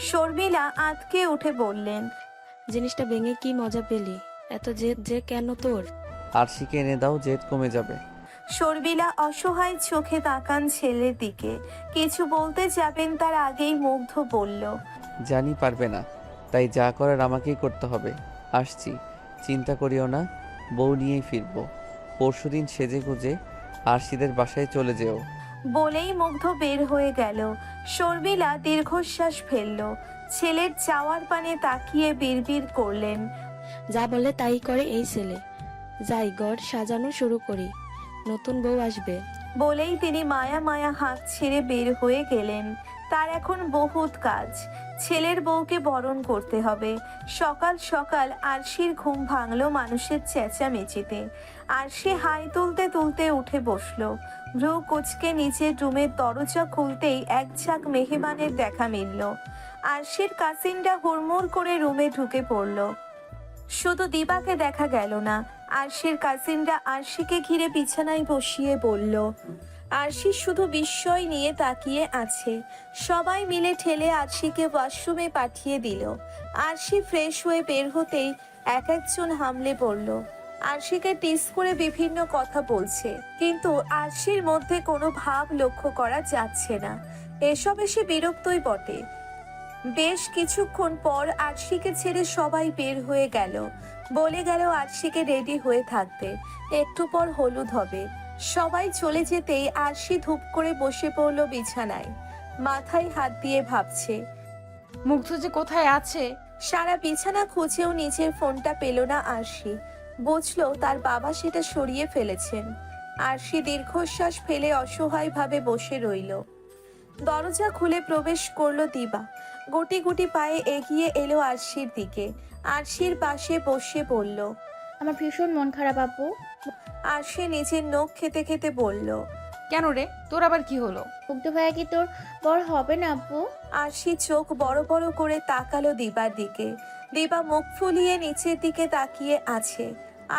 Speaker 3: শর্মিলা আঁতকে উঠে বললেন,
Speaker 8: জিনিসটা ভেঙে কি মজা পেলি? এত জেদ যে কেন তোর?
Speaker 1: আরশিকে এনে দাও, জেদ কমে যাবে।
Speaker 3: শর্মিলা অসহায় চোখে তাকান ছেলের দিকে। কিছু বলতে যাবেন তার আগেই মুগ্ধ বলল,
Speaker 1: জানি পারবে না, তাই যা করার আমাকেই করতে হবে। আসছি, চিন্তা করিও না, বউ নিয়েই ফিরবো। পরশুদিন সেজে গুজে আরশিদের বাসায় চলে যেও।
Speaker 3: বলেই মুগ্ধ বের হয়ে গেল। শর্মিলা দীর্ঘশ্বাস ফেলল। ছেলের চাওয়ার পানে তাকিয়ে বিড়বিড় করলেন,
Speaker 8: যা বলে তাই করে এই ছেলে। যাই ঘর সাজানো শুরু করি, নতুন বউ আসবে।
Speaker 3: বলেই তিনি মায়া মায়া হাঁক ছেড়ে বের হয়ে গেলেন। তার এখন বহুত কাজ। ছেলের বউকে বরণ করতে হবে। সকাল সকাল আরশির ঘুম ভাঙলো মানুষের চেঁচামেচিতে। আরশি হাই তুলতে তুলতে উঠে বসলো। ভ্রু কুচকে নিচের রুমের দরজা খুলতেই এক ঝাঁক মেহমানের দেখা মিলল। আরশির কাসিনটা হুড়মুড় করে রুমে ঢুকে পড়ল। শুধু দিবাকে দেখা গেল না। আরশির কাজিনরা আরশিকে ঘিরে বিছানায় বসিয়ে বলল। আরশি শুধু বিস্ময় নিয়ে তাকিয়ে আছে। সবাই মিলে ঠেলে আরশিকে ওয়াশরুমে পাঠিয়ে দিল। আরশি ফ্রেশ হয়ে বের হতেই এক একজন হামলে পড়ল। আরশিকে টিস করে বিভিন্ন কথা বলছে, কিন্তু আরশির মধ্যে কোনো ভাব লক্ষ্য করা যাচ্ছে না। এসব এসে বিরক্তই বটে। বেশ কিছুক্ষণ পর আরশিকে ছেড়ে সবাই বের হয়ে গেল। বলে গেল আরশিকে রেডি হয়ে থাকতে, একটু পর হলুদ হবে। সবাই চলে যেতেই আরশি ধূপ করে বসে পড়ল বিছানায়। মাথায় হাত দিয়ে ভাবছে।
Speaker 4: মুগ্ধ যে কোথায় আছে।
Speaker 3: সারা বিছানা খুঁজেও নিজের ফোনটা পেল না আরশি। বুঝলো তার বাবা সেটা সরিয়ে ফেলেছেন। আরশি দীর্ঘশ্বাস ফেলে অসহায়ভাবে বসে রইল। দরজা খুলে প্রবেশ করলো দিবা। গুটি গুটি পায়ে এগিয়ে এলো আরশির দিকে। আরশির পাশে বসে বলল,
Speaker 9: আমার ভীষণ মন খারাপ আপু।
Speaker 3: আরশি নিজের নখ খেতে খেতে বলল,
Speaker 4: কেন রে, তোর আবার কি হলো?
Speaker 9: মুগ্ধ ভাইয়া কি তোর বর হবে না আপু?
Speaker 3: আরশি চোখ বড় বড় করে তাকালো দিবার দিকে। দিবা মুখ ফুলিয়ে নিচের দিকে তাকিয়ে আছে।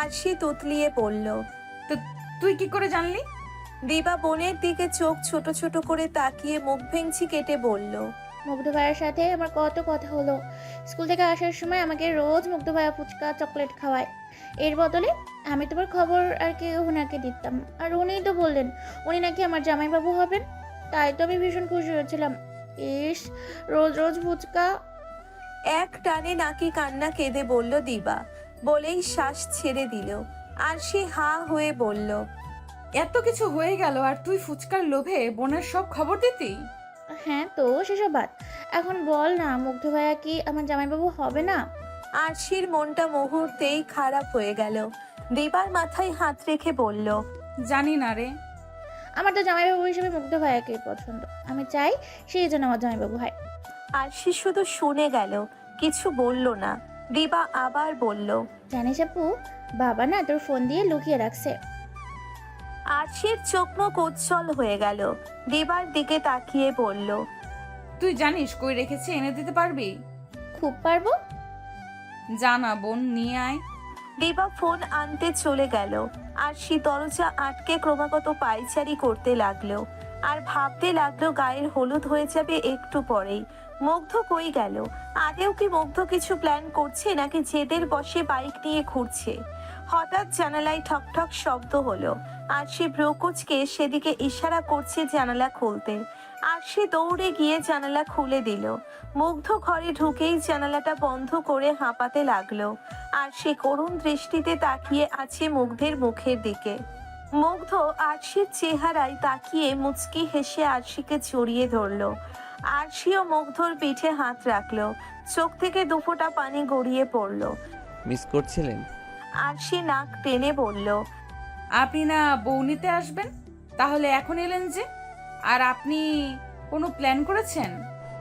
Speaker 3: আরশি তুতলিয়ে বলল,
Speaker 4: তো তুই কি করে জানলি?
Speaker 3: দিবা বোনের দিকে চোখ ছোট ছোট করে তাকিয়ে মুখ ভেঙচি কেটে বলল,
Speaker 9: মুগ্ধ ভাইয়ের সাথে আমার কত কথা হলো। স্কুল থেকে আসার সময় আমাকে রোজ মুগ্ধ ভাইয়া ফুচকা চকলেট খাওয়ায়। এর বদলে আমি তোমার খবর আর কি ওনাকে দিতাম। আর উনিই তো বললেন উনি নাকি আমার জামাইবাবু হবেন। তাই তো আমি ভীষণ খুশি হয়েছিলাম। ইস, রোজ রোজ ফুচকা।
Speaker 3: এক টানে নাকি কান্না কেঁদে বলল দিবা, বলেই শ্বাস ছেড়ে দিল। আর সে হা হয়ে বলল,
Speaker 4: এত কিছু হয়ে গেল আর তুই ফুচকার লোভে বোনের সব খবর দিতি?
Speaker 9: হ্যাঁ তো সেসব বাদ, এখন বল না মুগ্ধ ভাইয়া কি আমার জামাইবাবু হবে না?
Speaker 3: আরশির মনটা মুহূর্তেই খারাপ হয়ে গেল। দিবার মাথায় হাত রেখে বলল,
Speaker 4: জানি না রে।
Speaker 9: আমার তো জামাইবাবু হিসেবে মুগ্ধ ভাইয়াকেই পছন্দ। আমি চাই সেই জন্য আমার জামাইবাবু হয়।
Speaker 3: আরশি শুধু শুনে গেল, কিছু বলল না। দিবা আবার বলল,
Speaker 9: জানিস আপু, বাবা না তোর ফোন দিয়ে লুকিয়ে রাখছে।
Speaker 3: আরশির চোখ মুখ উজ্জ্বল হয়ে গেল। দিবার দিকে তাকিয়ে বলল,
Speaker 4: তুই জানিস কই রেখেছে, এনে দিতে পারবি?
Speaker 9: খুব পারবো।
Speaker 4: জানা বোন, নিয়ে আয়।
Speaker 3: দিবা ফোন আনতে চলে গেল। আরশি দরজা আটকে ক্রমাগত পায়চারি করতে লাগলো। আর ভাবতে লাগলো গায়ের হলুদ হয়ে যাবে একটু পরেই। মুগ্ধ কই গেল? আদেও কি মুগ্ধ কিছু প্ল্যান করছে নাকি জেদের বসে বাইক নিয়ে ঘুরছে? হঠাৎ জানালায় ঠকঠক শব্দ হলো। আরশি ব্রোকোচকে সেদিকে ইশারা করছে জানালা খুলতে। আরশি দৌড়ে গিয়ে জানালা খুলে দিল। মুগ্ধ ঘরে ঢুকেই জানালাটা বন্ধ করে হাঁপাতে লাগলো। আর সে করুণ দৃষ্টিতে তাকিয়ে আছে মুগ্ধের মুখের দিকে। মুগ্ধ আরশির চেহারায় তাকিয়ে মুচকি হেসে আরশিকে জড়িয়ে ধরলো। আরশিও মুগ্ধর পিঠে হাত রাখলো। চোখ থেকে দুফোঁটা পানি গড়িয়ে পড়লো।
Speaker 1: মিস করছিলেন?
Speaker 3: আরশি নাক টেনে বলল,
Speaker 4: আপনি না বউ নিতে আসবেন, তাহলে এখন এলেন যে? আর আপনি কোনো প্ল্যান করেছেন?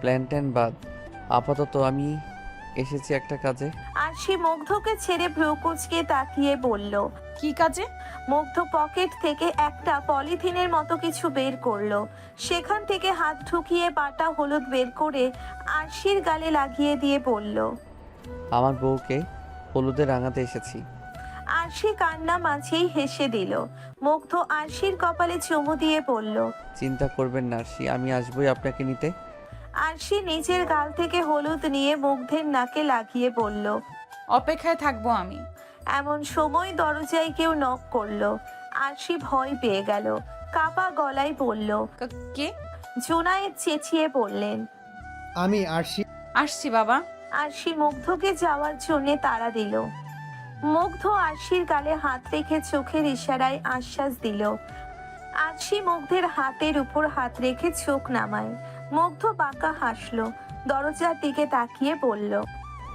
Speaker 1: প্ল্যান ট্যান বাদ, আপাতত আমি এসেছি একটা কাজে।
Speaker 3: আরশি মুগ্ধকে ছেড়ে ভ্রুকুচকে তাকিয়ে বলল।
Speaker 4: কি কাজে?
Speaker 3: মুগ্ধ পকেট থেকে একটা পলিথিনের মতো কিছু বের করলো। সেখান থেকে হাত ঢুকিয়ে বাটা হলুদ বের করে আরশির গালে লাগিয়ে দিয়ে বলল,
Speaker 1: আমার বউকে হলুদে রাঙাতে এসেছি।
Speaker 3: আরশি কান্না মাঝেই হেসে দিল। মুগ্ধ আরশির কপালে চুমু দিয়ে বলল,
Speaker 1: চিন্তা করবেন না আরশি, আমি আসবই আপনাকে নিতে।
Speaker 3: আরশি নিজের গাল থেকে হলুদ নিয়ে মুগ্ধের নাকে লাগিয়ে বলল।
Speaker 4: অপেক্ষায় থাকবো আমি।
Speaker 3: এমন সময় দরজায় কেউ নক করলো। আরশি ভয় পেয়ে গেল। কাপা গলায় বলল,
Speaker 4: কে?
Speaker 3: জুনায়েদ চেঁচিয়ে বললেন,
Speaker 7: আমি আরশি।
Speaker 4: আসছি বাবা।
Speaker 3: আরশি মুগ্ধকে যাওয়ার জন্য তাড়া দিল। মুগ্ধ আরশির গালে হাত রেখে চোখের ইশারায় আশ্বাস দিল। আরশি মুগ্ধের হাতের উপর হাত রেখে চোখ নামায়। মুগ্ধ বাঁকা হাসলো। দরজার দিকে তাকিয়ে বলল,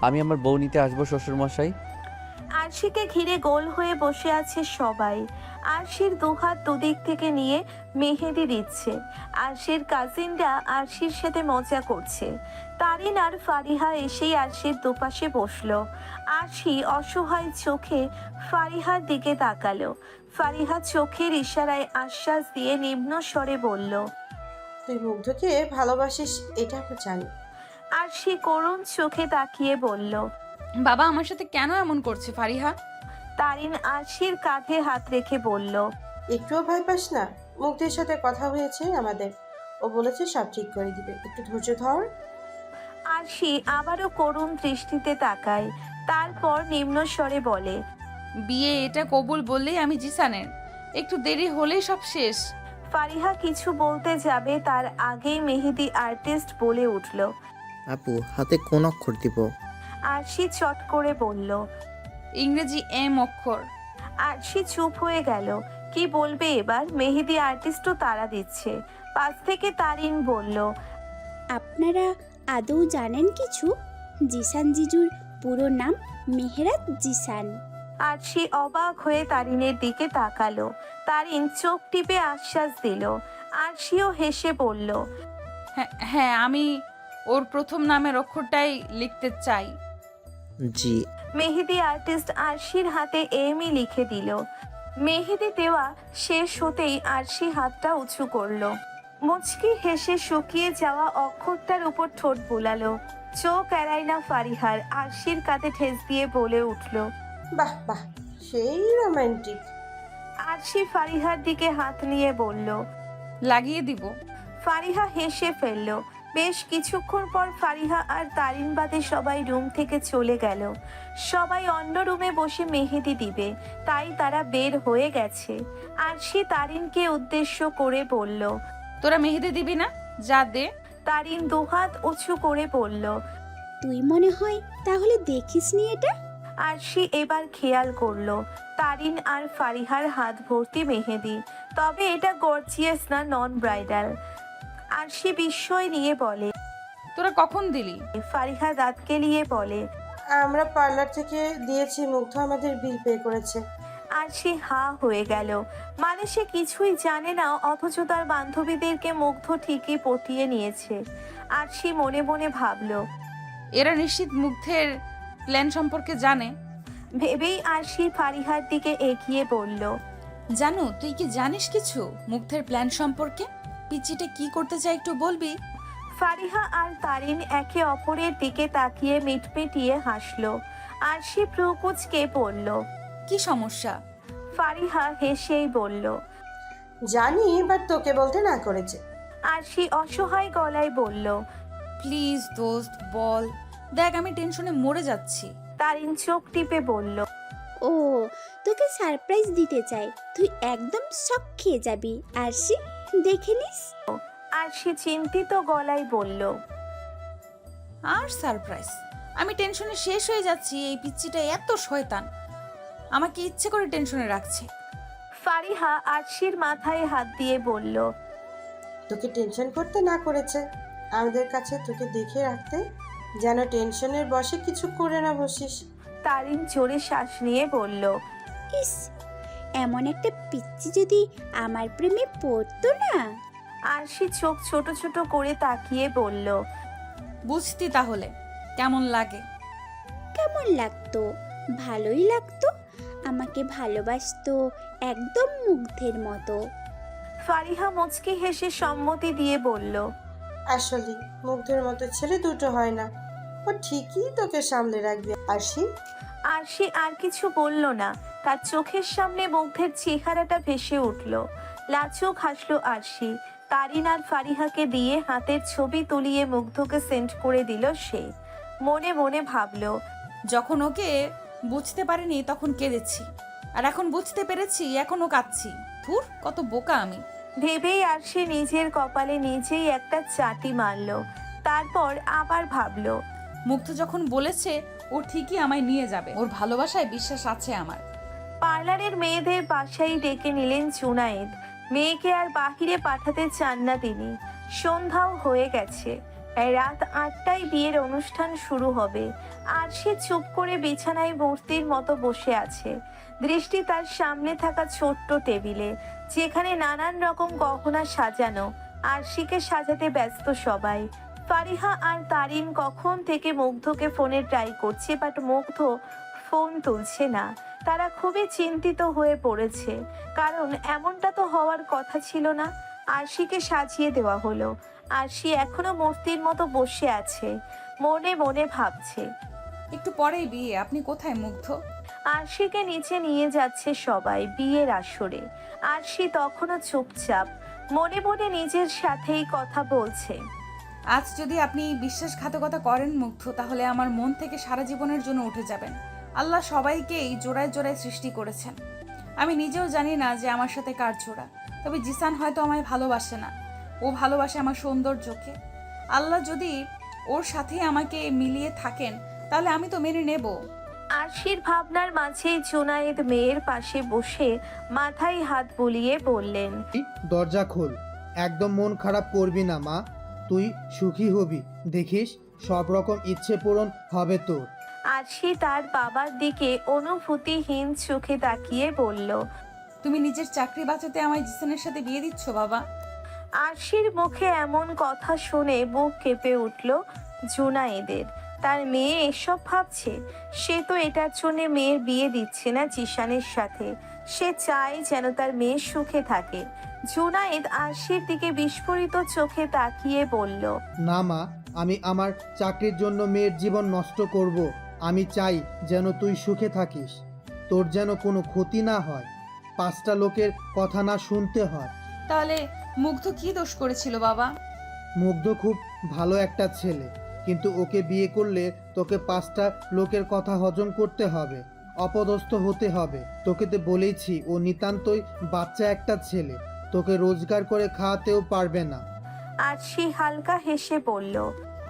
Speaker 1: আমি আমার বউ নিতে আসবো শ্বশুরমশাই।
Speaker 3: আরশিকে ঘিরে গোল হয়ে বসে আছে সবাই। আরশির দুহাত দুদিক থেকে নিয়ে মেহেদি দিচ্ছে। আরশির কাজিনরা আরশির সাথে মজা করছে। তারিন আর ফারিহা এসেই আরশির দুপাশে বসলো। আরশি অসহায় চোখে ফারিহার দিকে তাকালো। ফারিহা চোখের ইশারায় আশ্বাস দিয়ে নিম্ন স্বরে বলল,
Speaker 10: তুই মুগ্ধকে ভালোবাসিস এটা আমি জানি।
Speaker 3: আরশি করুণ চোখে তাকিয়ে বলল,
Speaker 4: বাবা আমার সাথে কেন এমন করছে ফারিহা?
Speaker 3: তারিন আরশির কাঁধে হাত রেখে বলল,
Speaker 10: একটুও ভয় পাস না, মুগ্ধের সাথে কথা হয়েছে আমাদের, ও বলেছে সব ঠিক করে দিবে, একটু ধৈর্য ধর।
Speaker 3: আরশি আবারও করুণ দৃষ্টিতে তাকায়। তারপর নিম্ন স্বরে বলে,
Speaker 4: বিয়ে এটা কবুল বললেই আমি জিসানের, একটু দেরি হলেই সব শেষ।
Speaker 3: ফারিহা কিছু বলতে যাবে তার আগেই মেহেদি আর্টিস্ট বলে উঠল।
Speaker 11: আপু হাতে কোন অক্ষর দিব?
Speaker 3: আরশি চট করে বলল,
Speaker 4: ইংরেজি এম অক্ষর।
Speaker 3: আরশি চুপ হয়ে গেল। কি বলবে এবার? মেহেদি আর্টিস্টও তাড়া দিচ্ছে। পাশ থেকে তারিন বলল,
Speaker 12: আপনারা আদৌ জানেন কিছু? জিসান জিজুর পুরো নাম মেহেরাত জিসান।
Speaker 3: আরশি অবাক হয়ে তারিনের দিকে তাকালো। তারিন চোখ টিপে আশ্বাস দিল। আরশিও হেসে বলল,
Speaker 4: হ্যাঁ আমি ওর প্রথম নামের অক্ষরটাই লিখতে চাই।
Speaker 11: জি।
Speaker 3: মেহেদি আর্টিস্ট আরশির হাতে এমই লিখে দিল। মেহেদি দেওয়া শেষ হতেই আরশি হাতটা উঁচু করলো। মুচকি হেসে শুকিয়ে যাওয়া অক্ষরটার উপর ঠোঁট বুলালো। চোখ এড়ায় না ফারিহার। আরশির কাঁধে ঠেস দিয়ে বলে উঠল,
Speaker 10: বাহ বাহ, সেই রোমান্টিক।
Speaker 3: আরশি ফারিহার দিকে হাত নিয়ে বলল।
Speaker 4: লাগিয়ে দিব।
Speaker 3: ফারিহা হেসে ফেলল। বেশ কিছুক্ষণ পর ফারিহা আর তারিন বাদে সবাই রুম থেকে চলে গেল। সবাই অন্য রুমে বসে মেহেদি দিবে, তাই তারা বের হয়ে গেছে। আরশি তারিনকে উদ্দেশ্য করে বলল।
Speaker 4: তোরা মেহেদি দিবি না? যা দে।
Speaker 3: তারিন দুহাত উঁচু করে বলল।
Speaker 12: তুই মনে হয় তাহলে দেখিসনি এটা?
Speaker 3: আরশি এবার খেয়াল করলো তারিন আর ফারিহার হাত ভর্তি মেহেদি, তবে এটা গর্জিয়াস না, নন ব্রাইডাল। আরশি বিস্ময় নিয়ে বলে।
Speaker 4: তোরা কখন দিলি?
Speaker 3: ফারিহা দাঁত কেলিয়ে বলে।
Speaker 10: আমরা পার্লার থেকে দিয়েছি, মুগ্ধ আমাদের বিল পে করেছে।
Speaker 3: আরশি হা হয়ে গেল। মানে সে কিছুই জানে না, অথচ তার বান্ধবীদেরকে মুগ্ধ ঠিকই পটিয়ে নিয়েছে। আরশি মনে মনে ভাবলো।
Speaker 4: এরা নিশ্চিত মুগ্ধের প্ল্যান সম্পর্কে জানে।
Speaker 3: ভেবেই আরশি ফারিহার দিকে এগিয়ে বলল।
Speaker 4: জানু, তুই কি জানিস কিছু মুগ্ধের প্ল্যান সম্পর্কে? পিচিটা কি করতে চায় একটু বলবি?
Speaker 3: ফারিহা আর তারিন একে অপরের দিকে তাকিয়ে মিটমিটিয়ে হাসলো। আরশি প্রকুচকে বলল।
Speaker 4: কি সমস্যা?
Speaker 3: ফারিহা হেসেই বলল।
Speaker 10: জানি, বাট তোকে বলতে না করেছে।
Speaker 3: আরশি অসহায় গলায় বলল।
Speaker 4: প্লিজ দোস্ত বল, দেখ আমি টেনশনে মরে যাচ্ছি।
Speaker 3: তারিন চোখ টিপে বলল।
Speaker 12: ও, তোকে সারপ্রাইজ দিতে চাই, তুই একদম শক খেয়ে যাবি আরশি, দেখে নিস।
Speaker 3: আরশি চিন্তিত গলায় বলল।
Speaker 4: আর সারপ্রাইজ? আমি টেনশনে শেষ হয়ে যাচ্ছি। এই পিচ্চিটা এত শয়তান, আমাকে ইচ্ছে করে টেনশনে রাখছে।
Speaker 3: ফারিহা আরশির মাথায় হাত দিয়ে বলল।
Speaker 10: তোকে টেনশন করতে না করেছে, আমাদের কাছে তোকে দেখে রাখতে, যেন টেনশনের বশে কিছু করে না বসিস।
Speaker 3: তারিন জোরে শ্বাস নিয়ে বলল।
Speaker 12: ইস, এমন একটা পিচ্চি যদি আমার প্রেমে পড়তো না।
Speaker 3: আরশি চোখ ছোট ছোট করে তাকিয়ে বলল।
Speaker 4: বুঝতি তাহলে কেমন লাগে?
Speaker 12: কেমন লাগতো? ভালোই লাগতো, আমাকে ভালোবাসতো একদম মুগ্ধের মতো।
Speaker 3: ফারিহা মুচকি হেসে সম্মতি দিয়ে বলল।
Speaker 10: আসলে মুগ্ধের মতো ছেলে দুটো হয় না, ও ঠিকই তোকে সামলে রাখবে আরশি।
Speaker 3: আরশি আর কিছু বলল না, তার চোখের সামনে মুগ্ধের চেহারাটা ভেসে উঠল। লাজুক হাসলো আরশি। তারিন আর ফারিহাকে দিয়ে হাতের ছবি তুলিয়ে মুগ্ধকে সেন্ড করে দিল সে। মনে মনে ভাবলো।
Speaker 4: যখন ওকে বুঝতে পারিনি তখন কেঁদেছি, আর এখন বুঝতে পেরেছি এখনো কাঁদছি। ধুর, কত বোকা আমি।
Speaker 3: ভেবেই আরশি নিজের কপালে নিজেই একটা চাটি মারল। তারপর আবার ভাবলো।
Speaker 4: মুগ্ধ যখন বলেছে ও ঠিকই আমায় নিয়ে যাবে, ওর ভালোবাসায় বিশ্বাস আছে আমার।
Speaker 3: পার্লারের মেয়েদের বাসায় ডেকে নিলেন জুনায়েদ। মেয়েকে আর বাহিরে পাঠাতে চান না তিনি। সন্ধ্যাও হয়ে গেছে, রাত 8টায় বিয়ের অনুষ্ঠান শুরু হবে। আর সে চুপ করে বিছানায় মূর্তির মতো বসে আছে। দৃষ্টি তার সামনে থাকা ছোট্ট টেবিলে, যেখানে নানান রকম গহনা সাজানো। আরশিকে সাজাতে ব্যস্ত সবাই। ফারিহা আর তারিন কখন থেকে মুগ্ধকে ফোনে ট্রাই করছে, বাট মুগ্ধ ফোন তুলছে না। তারা খুবই চিন্তিত হয়ে পড়েছে, কারণ এমনটা তো হওয়ার কথা ছিল না। আরশিকে সাজিয়ে দেওয়া হলো, আরশি এখনো মূর্তির মতো বসে আছে। মনে মনে ভাবছে,
Speaker 4: একটু পরেই বিয়ে, আপনি কোথায় মুগ্ধ?
Speaker 3: আরশিকে নিচে নিয়ে যাচ্ছে সবাই বিয়ের আসরে। আরশি তখনও চুপচাপ, মনে মনে নিজের সাথেই কথা বলছে।
Speaker 4: আজ যদি আপনি বিশ্বাসঘাতকতা করেন মুগ্ধ, তাহলে আমার মন থেকে সারা জীবনের জন্য উঠে যাবেন। আল্লাহ সবাইকেই জোড়ায় জোড়ায় সৃষ্টি করেছেন। আমি নিজেও জানি না যে আমার সাথে কার জোড়া, তবে জিসান হয়তো আমায় ভালোবাসে না, ও ভালোবাসে আমার সৌন্দর্যকে। আল্লাহ যদি ওর সাথে আমাকে মিলিয়ে থাকেন, তাহলে আমি তো মেনে নেব।
Speaker 3: আরশির ভাবনার মাঝেই জুনায়েদ মেয়ের পাশে বসে মাথায় হাত বুলিয়ে বললেন,
Speaker 7: দরজা খোল, একদম মন খারাপ করবি না মা, তুই সুখী হবি, দেখিস সব রকম ইচ্ছে পূরণ হবে তোর।
Speaker 3: আরশি তার বাবার দিকে অনুভূতিহীন চোখে তাকিয়ে বলল,
Speaker 4: তুমি নিজের চাকরি বাঁচাতে আমায় জিসানের সাথে বিয়ে দিচ্ছ বাবা?
Speaker 3: আরশির মুখে এমন কথা শুনে বুক কেঁপে উঠল জুনায়েদের। তার মেয়ে এসব ভাবছে? সে তো এটার জন্য মেয়ের বিয়ে দিচ্ছে না জিসানের সাথে, সে চায় যেন তার মেয়ে সুখে থাকে। জুনায়েদ আরশির দিকে বিস্ফোরিত চোখে তাকিয়ে বলল,
Speaker 7: না মা, আমি আমার চাকরির জন্য মেয়ের জীবন নষ্ট করব? আমি চাই যেন তুই সুখে থাকিস, তোর যেন কোনো ক্ষতি না হয়। 5টা লোকের কথা না শুনতে হয়।
Speaker 4: তাহলে মুগ্ধ কি দোষ করেছিল বাবা?
Speaker 7: মুগ্ধ খুব ভালো একটা ছেলে, কিন্তু ওকে বিয়ে করলে তোকে 5টা লোকের কথা হজম করতে হবে, অপদস্থ হতে হবে। তোকে তো বলেইছি ও নিতান্তই বাচ্চা একটা ছেলে, তোকে রোজগার করে খাওয়াতেও পারবে না।
Speaker 3: আরশি হালকা হেসে বলল,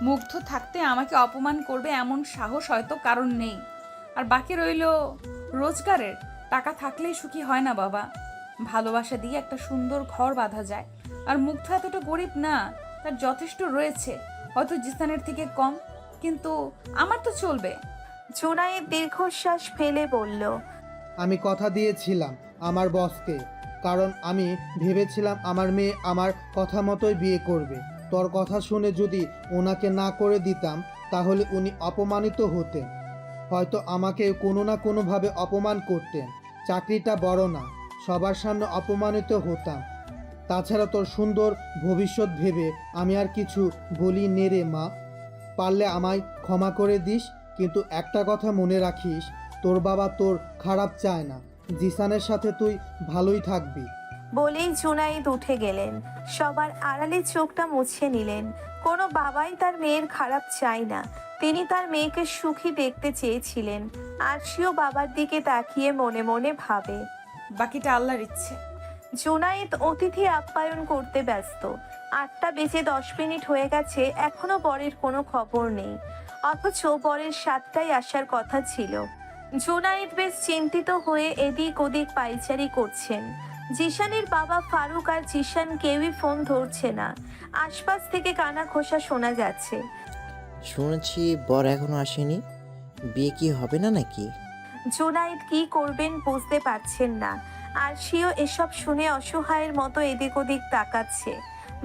Speaker 4: মুগ্ধ থাকতে আমাকে অপমান করবে এমন সাহস হয়তো কারণ নেই। আর বাকি রইল রোজগারের। টাকা থাকলেই সুখী হয় না বাবা, ভালোবাসা দিয়ে একটা সুন্দর ঘর বাঁধা যায়। আর মুগ্ধ এতটা গরিব না, তার যথেষ্ট রয়েছে, হয়তো জিসানের থেকে কম, কিন্তু আমার তো চলবে।
Speaker 3: জুনায়েদ দীর্ঘশ্বাস ফেলে বলল,
Speaker 7: আমি কথা দিয়েছিলাম আমার বসকে, কারণ আমি ভেবেছিলাম আমার মেয়ে আমার কথা মতোই বিয়ে করবে। তোর কথা শুনে যদি ওনাকে না করে দিতাম তাহলে উনি অপমানিত হতেন, হয়তো আমাকে কোনো না কোনোভাবে অপমান করতেন। চাকরিটা বড় না, সবার সামনে অপমানিত হতাম। তাছাড়া তোর সুন্দর ভবিষ্যৎ ভেবে আমি আর কিছু বলি নে রে মা, পারলে আমায় ক্ষমা করে দিস, কিন্তু একটা কথা মনে রাখিস, তোর বাবা তোর খারাপ চায় না, জিসানের সাথে তুই ভালোই থাকবি।
Speaker 3: বলেই জুনায়েদ উঠে গেলেন। সবার আড়ালে চোখটা মুছে নিলেন। কোনো বাবাই তার মেয়ের খারাপ চায় না, তিনি তার মেয়েকে সুখী দেখতে চেয়েছিলেন। আরশিও বাবার দিকে তাকিয়ে মনে মনে ভাবে,
Speaker 4: বাকিটা আল্লাহর ইচ্ছে।
Speaker 3: জুনায়েদ অতিথি আপ্যায়ন করতে ব্যস্ত। 8টা বেজে 10 মিনিট হয়ে গেছে, এখনো বরের কোনো খবর নেই, অথচ বরের 7টায় আসার কথা ছিল। জুনায়েদ বেশ চিন্তিত হয়ে এদিক ওদিক পাইচারি করছেন। জিশানের বাবা ফারুক আর জিশান কেউই ফোন ধরছে না। আশপাশ থেকে কানা ঘোষা শোনা যাচ্ছে।
Speaker 11: শুনেছি বর এখনো আসেনি, বিয়ে কি হবে না নাকি?
Speaker 3: জুনায়েদ কি করবেন বুঝতে পারছেন না। আরশিও এসব শুনে অসহায়ের মতো এদিক ওদিক তাকাচ্ছে।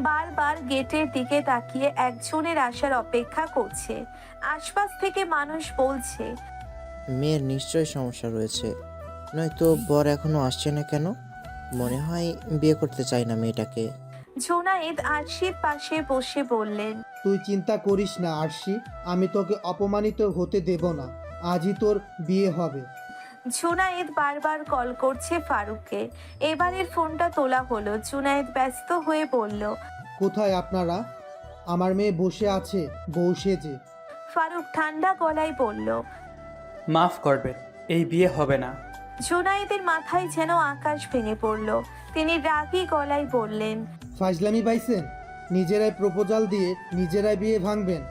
Speaker 3: বারবার গেটের দিকে তাকিয়ে একজনের আসার অপেক্ষা করছে। আশপাশ থেকে মানুষ বলছে,
Speaker 11: মেয়ের নিশ্চয়ই সমস্যা রয়েছে, নয়তো বর এখনো আসছে না কেন? মনে হয় বিয়ে করতে চাই না মেয়েটাকে।
Speaker 3: জুনায়েদ আরশির পাশে বসে বললেন,
Speaker 7: তুই চিন্তা করিস না আরশি, আমি তোকে অপমানিত হতে দেব না, আজই তোর বিয়ে হবে।
Speaker 3: জুনায়েদ বারবার কল করছে ফারুককে। এবারের ফোনটা তোলা হলো। জুনায়েদ ব্যস্ত হয়ে বলল,
Speaker 7: কোথায় আপনারা? আমার মেয়ে বসে আছে বউ সেজে।
Speaker 3: ফারুক ঠান্ডা গলায় বলল।
Speaker 13: মাফ করবেন, এই বিয়ে হবে না।
Speaker 3: জুনায়েদের মাথায় যেন আকাশ ভেঙে পড়ল। তিনি রাগী গলায় বললেন,
Speaker 7: ফাজলামি পাইছেন? নিজেরাই প্রপোজাল দিয়ে নিজেরাই বিয়ে ভাঙবেন,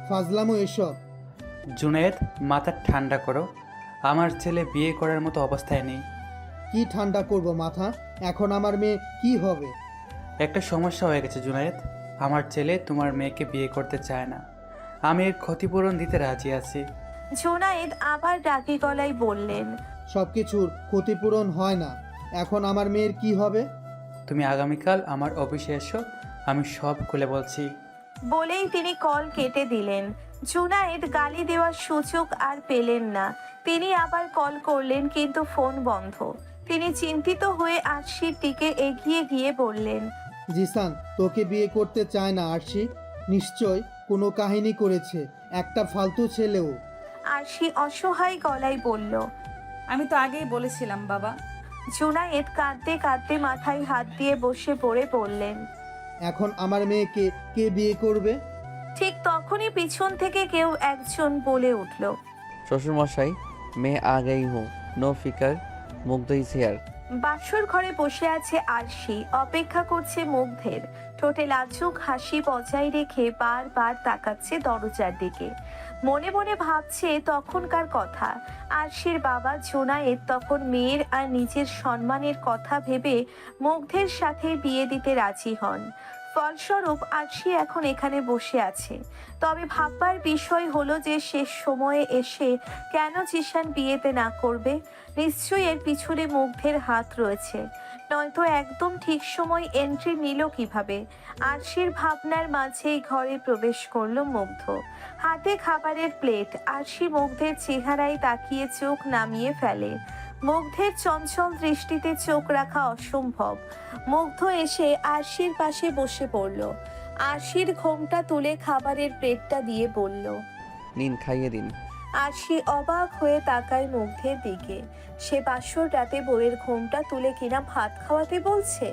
Speaker 7: ফাজলামো এসব।
Speaker 13: জুনায়েদ, মাথা ঠান্ডা করো, আমার ছেলে বিয়ে করার মতো অবস্থায় নেই।
Speaker 7: কি ঠান্ডা করব মাথা, এখন আমার মেয়ে কি হবে?
Speaker 13: একটা সমস্যা হয়ে গেছে জুনায়েদ, আমার ছেলে তোমার মেয়েকে বিয়ে করতে চায় না। আমি এর ক্ষতিপূরণ দিতে রাজি আছি।
Speaker 3: জুনায়েদ আবার রাগী গলায় বললেন,
Speaker 7: সব কিছুর ক্ষতিপূরণ হয় না, এখন আমার মেয়ের কি হবে?
Speaker 13: তুমি আগামীকাল আমার অফিসে এসো, আমি সব খুলে বলছি।
Speaker 3: বলেই তিনি কল কেটে দিলেন। জুনায়েদ গালি দেওয়ার সুযোগ আর পেলেন না। তিনি আবার কল করলেন, কিন্তু ফোন বন্ধ। তিনি চিন্তিত হয়ে আরশির দিকে এগিয়ে গিয়ে বললেন,
Speaker 7: জিসান তোকে বিয়ে করতে চায় না আরশি, নিশ্চয় কোনো কাহিনী করেছে, একটা ফালতু ছেলেও।
Speaker 3: আরশি অসহায় গলায় বলল,
Speaker 4: আমি তো আগেই বলেছিলাম বাবা।
Speaker 3: জুনায়েদ কাঁদতে কাঁদতে মাথায় হাত দিয়ে বসে পড়ে বললেন,
Speaker 7: এখন আমার মেয়েকে কে বিয়ে করবে?
Speaker 3: ঠিক তখনই পিছন থেকে কেউ একজন বলে উঠল,
Speaker 1: শ্বশুরমশাই, মেয়ে আ গই হুঁ, নো ফিকার, মুগ্ধ ইজ হিয়ার।
Speaker 3: বাসর ঘরে বসে আছে আরশি, অপেক্ষা করছে মুগ্ধের। ঠোঁটে লাজুক হাসি বজায় রেখে বারবার তাকাচ্ছে দরজার দিকে। মনে মনে ভাবছে তখনকার কথা। আরশির বাবা জুনায়েদ তখন মেয়ের আর নিজের সম্মানের কথা ভেবে মুগ্ধের সাথে বিয়ে দিতে রাজি হন। ফলস্বরূপ আরশি এখন এখানে বসে আছে। তবে ভাববার বিষয় হলো যে শেষ সময়ে এসে কেন জিশান বিয়েতে না করবে? নিশ্চয়ই এর পিছনে মুগ্ধের হাত রয়েছে, নয়তো একদম ঠিক সময় এন্ট্রি নিল কিভাবে? আরশির ভাবনার মাঝেই ঘরে প্রবেশ করলো মুগ্ধ, হাতে খাবারের প্লেট। আরশি মুগ্ধের চেহারায় তাকিয়ে চোখ নামিয়ে ফেলে। মুগ্ধের চঞ্চল দৃষ্টিতে চোখ রাখা অসম্ভব। মুগ্ধ এসে আরশির পাশে বসে পড়ল। আরশির ঘোমটা তুলে খাবারের প্লেটটা দিয়ে বলল,
Speaker 1: নিন, খাইয়ে দিন।
Speaker 3: আরশি অবাক হয়ে তাকায় মুগ্ধের দিকে। সে বাসর রাতে বউয়ের ঘোমটা তুলে কিনা ভাত খাওয়াতে বলছে।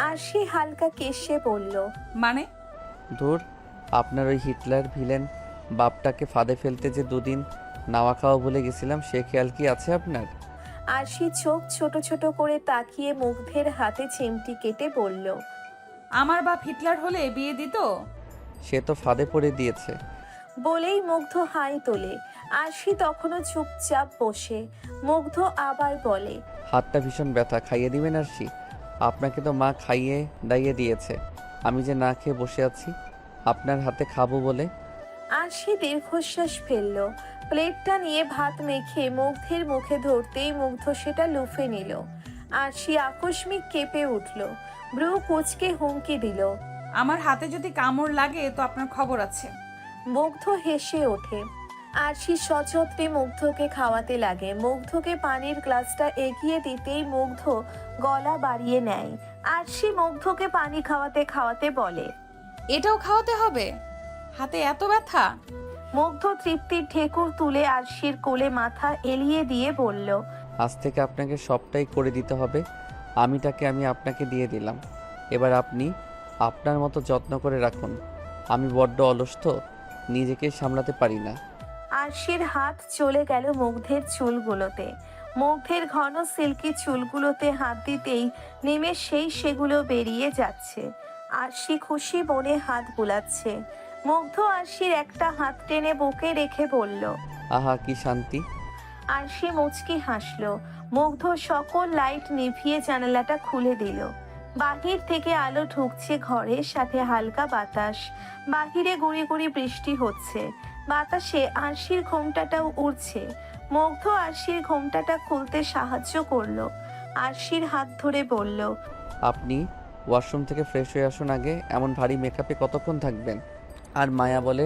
Speaker 3: আরশি হালকা কেশে বলল,
Speaker 4: মানে?
Speaker 1: ধুর, আপনার ওই হিটলার ভিলেন বাপটাকে ফাঁদে ফেলতে যে দুদিন নাওয়া খাওয়া ভুলে গেছিলাম, সে খেয়াল কি আছে আপনার?
Speaker 3: আরশি চোখ ছোট ছোট করে তাকিয়ে মুগ্ধের হাতে চিমটি কেটে বলল,
Speaker 4: আমার বাপ হিটলার হলে বিয়ে দিত?
Speaker 1: সে তো ফাঁদে পড়ে দিয়েছে।
Speaker 3: বলেই মুগ্ধ হাই তোলে। আরশি তখনও চুপচাপ বসে। মুগ্ধ আবার বলে,
Speaker 1: হাতটা ভীষণ ব্যথা, খাইয়ে দিবেন আরশি? আপনাকে তো মা খাইয়ে দাইয়ে দিয়েছে, আমি যে না খেয়ে বসে আছি আপনার হাতে খাবো বলে।
Speaker 3: আরশি দীর্ঘশ্বাস ফেলল। প্লেটটা নিয়ে ভাত মেখে মুগ্ধের মুখে ধরতেই মুগ্ধ সেটা লুফে নিল। আরশি আকস্মিক কেঁপে উঠল, ব্রু কুচকে হুমকি দিল।
Speaker 4: আমার হাতে যদি কামড় লাগে তো আপনার খবর আছে।
Speaker 3: মুগ্ধ হেসে ওঠে। আরশি সযত্নে মুগ্ধকে খাওয়াতে লাগে। মুগ্ধকে পানির গ্লাসটা এগিয়ে দিতেই মুগ্ধ গলা বাড়িয়ে নেয়। আরশি মুগ্ধকে পানি খাওয়াতে খাওয়াতে বলে,
Speaker 4: এটাও খাওয়াতে হবে? হাতে এত ব্যথা?
Speaker 3: মুগ্ধ তৃপ্তির ঢেকুর তুলে আরশির কোলে মাথা এলিয়ে দিয়ে বলল,
Speaker 1: আজ থেকে আপনাকে সবটাই করে দিতে হবে। আমিটাকে আমি আপনাকে দিয়ে দিলাম, এবার আপনি আপনার মতো যত্ন করে রাখুন। আমি বড্ড অলস তো, নিজেকে সামলাতে পারি না।
Speaker 3: আরশির হাত চলে গেল মুগ্ধের চুলগুলোতে। মুগ্ধের ঘন সিল্কি চুলগুলোতে হাত দিতেই নিমেষেই সেগুলো বেরিয়ে যাচ্ছে। আরশি খুশি মনে হাত বুলাচ্ছে। মুগ্ধ আরশির একটা হাত টেনে বুকে রেখে বলল,
Speaker 1: আহা কি শান্তি।
Speaker 3: আরশি মুচকি হাসলো। মুগ্ধ সকল লাইট নিভিয়ে জানালাটা খুলে দিল। বাহির থেকে আলো ঢুকছে ঘরে, সাথে হালকা বাতাস। বাহিরে গুড়ি গুড়ি বৃষ্টি হচ্ছে। বাতাসে আরশির ঘোমটাটাও উড়ছে। মুগ্ধ আরশির ঘোমটাটা খুলতে সাহায্য করলো। আরশির হাত ধরে বলল,
Speaker 1: আপনি ওয়াশরুম থেকে ফ্রেশ হয়ে আসুন আগে। এমন ভারী মেকআপে কতক্ষণ থাকবেন? আর মায়া বলে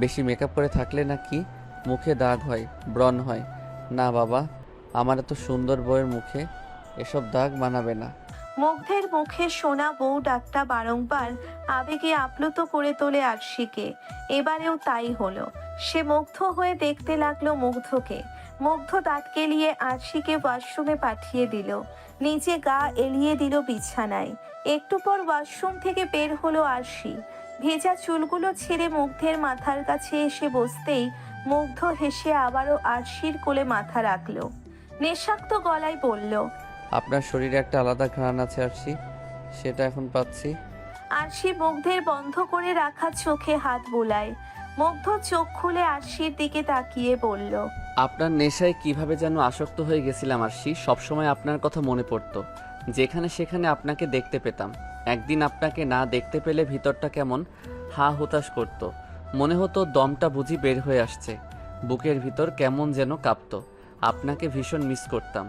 Speaker 1: বেশি মেকআপ করে থাকলে নাকি মুখে দাগ হয়, ব্রণ হয়। না বাবা, আমার এত সুন্দর বউয়ের মুখে এসব দাগ মানাবে না।
Speaker 3: মুগ্ধের মুখে শোনা বউ ডাকটা বারংবার আবেগে আপ্লুত করে তোলে আরশিকে। এবারেও তাই হলো। সে মুগ্ধ হয়ে দেখতে লাগলো মুগ্ধকে। মুগ্ধ দাঁত কেলিয়ে আরশিকে ওয়াশরুমে পাঠিয়ে দিল। নিচে গা এলিয়ে দিল বিছানায়। একটু পর ওয়াশরুম থেকে বের হলো আরশি। ভেজা চুলগুলো ছেড়ে মুগ্ধের মাথার কাছে এসে বসতেই মুগ্ধ হেসে আবারও আরশির কোলে মাথা রাখলো। নেশাক্ত গলায় বলল,
Speaker 1: আপনার শরীরে একটা আলাদা ঘ্রাণ আছে আরশি, সেটা এখন পাচ্ছি।
Speaker 3: আরশি মুগ্ধের বন্ধ করে রাখা চোখে হাত বুলায়। মুগ্ধ চোখ খুলে আরশির দিকে তাকিয়ে বলল,
Speaker 14: আপনার নেশায় কিভাবে যেন আসক্ত হয়ে গেছিলাম আরশি। সবসময় আপনার কথা মনে পড়তো, যেখানে সেখানে আপনাকে দেখতে পেতাম। একদিন আপনাকে না দেখতে পেলে ভিতরটা কেমন হা হুতাশ করতো, মনে হতো দমটা বুঝি বের হয়ে আসছে, বুকের ভিতর কেমন যেন কাঁপতো। আপনাকে ভীষণ মিস করতাম।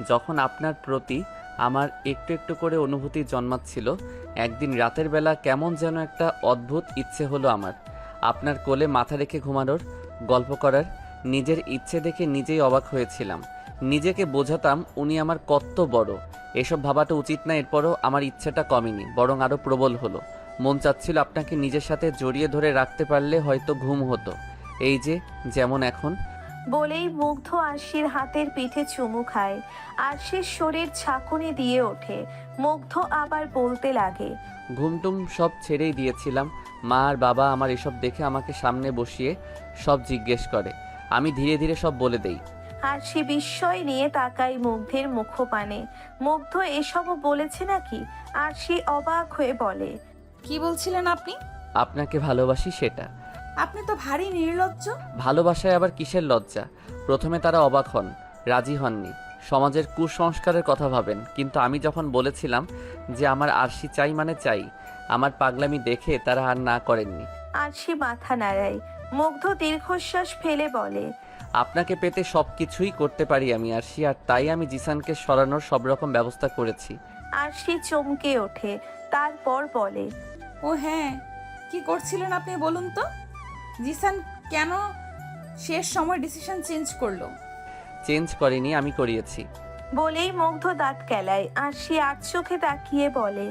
Speaker 14: যখন আপনার প্রতি আমার একটু একটু করে অনুভূতি জন্মাচ্ছিল, একদিন রাতের বেলা কেমন যেন একটা অদ্ভুত ইচ্ছে হলো আমার, আপনার কোলে মাথা রেখে ঘুমানোর, গল্প করার। নিজের ইচ্ছে দেখে নিজেই অবাক হয়েছিলাম। নিজেকে বোঝাতাম উনি আমার কত বড়। এসব ভাবাটা উচিত না, এরপরও আমার ইচ্ছেটা কমেনি, বরং আরও প্রবল হলো। মন চাচ্ছিল আপনাকে নিজের সাথে জড়িয়ে ধরে রাখতে পারলে হয়তো ঘুম হতো, এই যে যেমন এখন।
Speaker 3: বলেই মুগ্ধ আরশির হাতের পিঠে চুমু খায়। আরশির শরীর ঝাঁকুনি দিয়ে ওঠে। মুগ্ধ আবার বলতে লাগে,
Speaker 14: ঘুমটুম সব ছেড়েই দিয়েছিলাম। মা আর বাবা আমার এসব দেখে আমাকে সামনে বসিয়ে সব জিজ্ঞেস করে, আমি ধীরে ধীরে সব বলে দেই।
Speaker 3: আরশি বিস্ময় নিয়ে তাকায় মুগ্ধের মুখপানে। মুগ্ধ এসবও বলেছে নাকি? আরশি অবাক হয়ে বলে,
Speaker 4: কি বলছিলেন আপনি?
Speaker 14: আপনাকে ভালোবাসি সেটা।
Speaker 4: আপনি তো ভারী নির্লজ্জ।
Speaker 14: ভালোবাসায় আবার কিসের লজ্জা? প্রথমে তারা অবাক হন, রাজি হননি, সমাজের কুসংস্কারের কথা ভাবেন। কিন্তু আমি যখন বলেছিলাম যে আমার আরশি চাই মানে চাই, আমার পাগলামি দেখে তারা আর না করেননি।
Speaker 3: আরশি মাথা নাড়ায়। মুগ্ধ দীর্ঘশ্বাস ফেলে বলে,
Speaker 14: আপনাকে পেতে সব কিছুই করতে পারি আমি আরশি, আর তাই আমি জিসানকে সরানোর সব রকম ব্যবস্থা করেছি।
Speaker 3: আরশি চমকে ওঠে। তারপর বলে,
Speaker 4: ও হ্যাঁ, কি করছিলেন আপনি বলুন তো? জিসান কেন শেষ সময় ডিসিশন চেঞ্জ করলো?
Speaker 14: চেঞ্জ করেনি, আমি করিয়েছি।
Speaker 3: বলেই মুগ্ধ দাঁত কেলায়। আরশি আর চোখে তাকিয়ে বলে,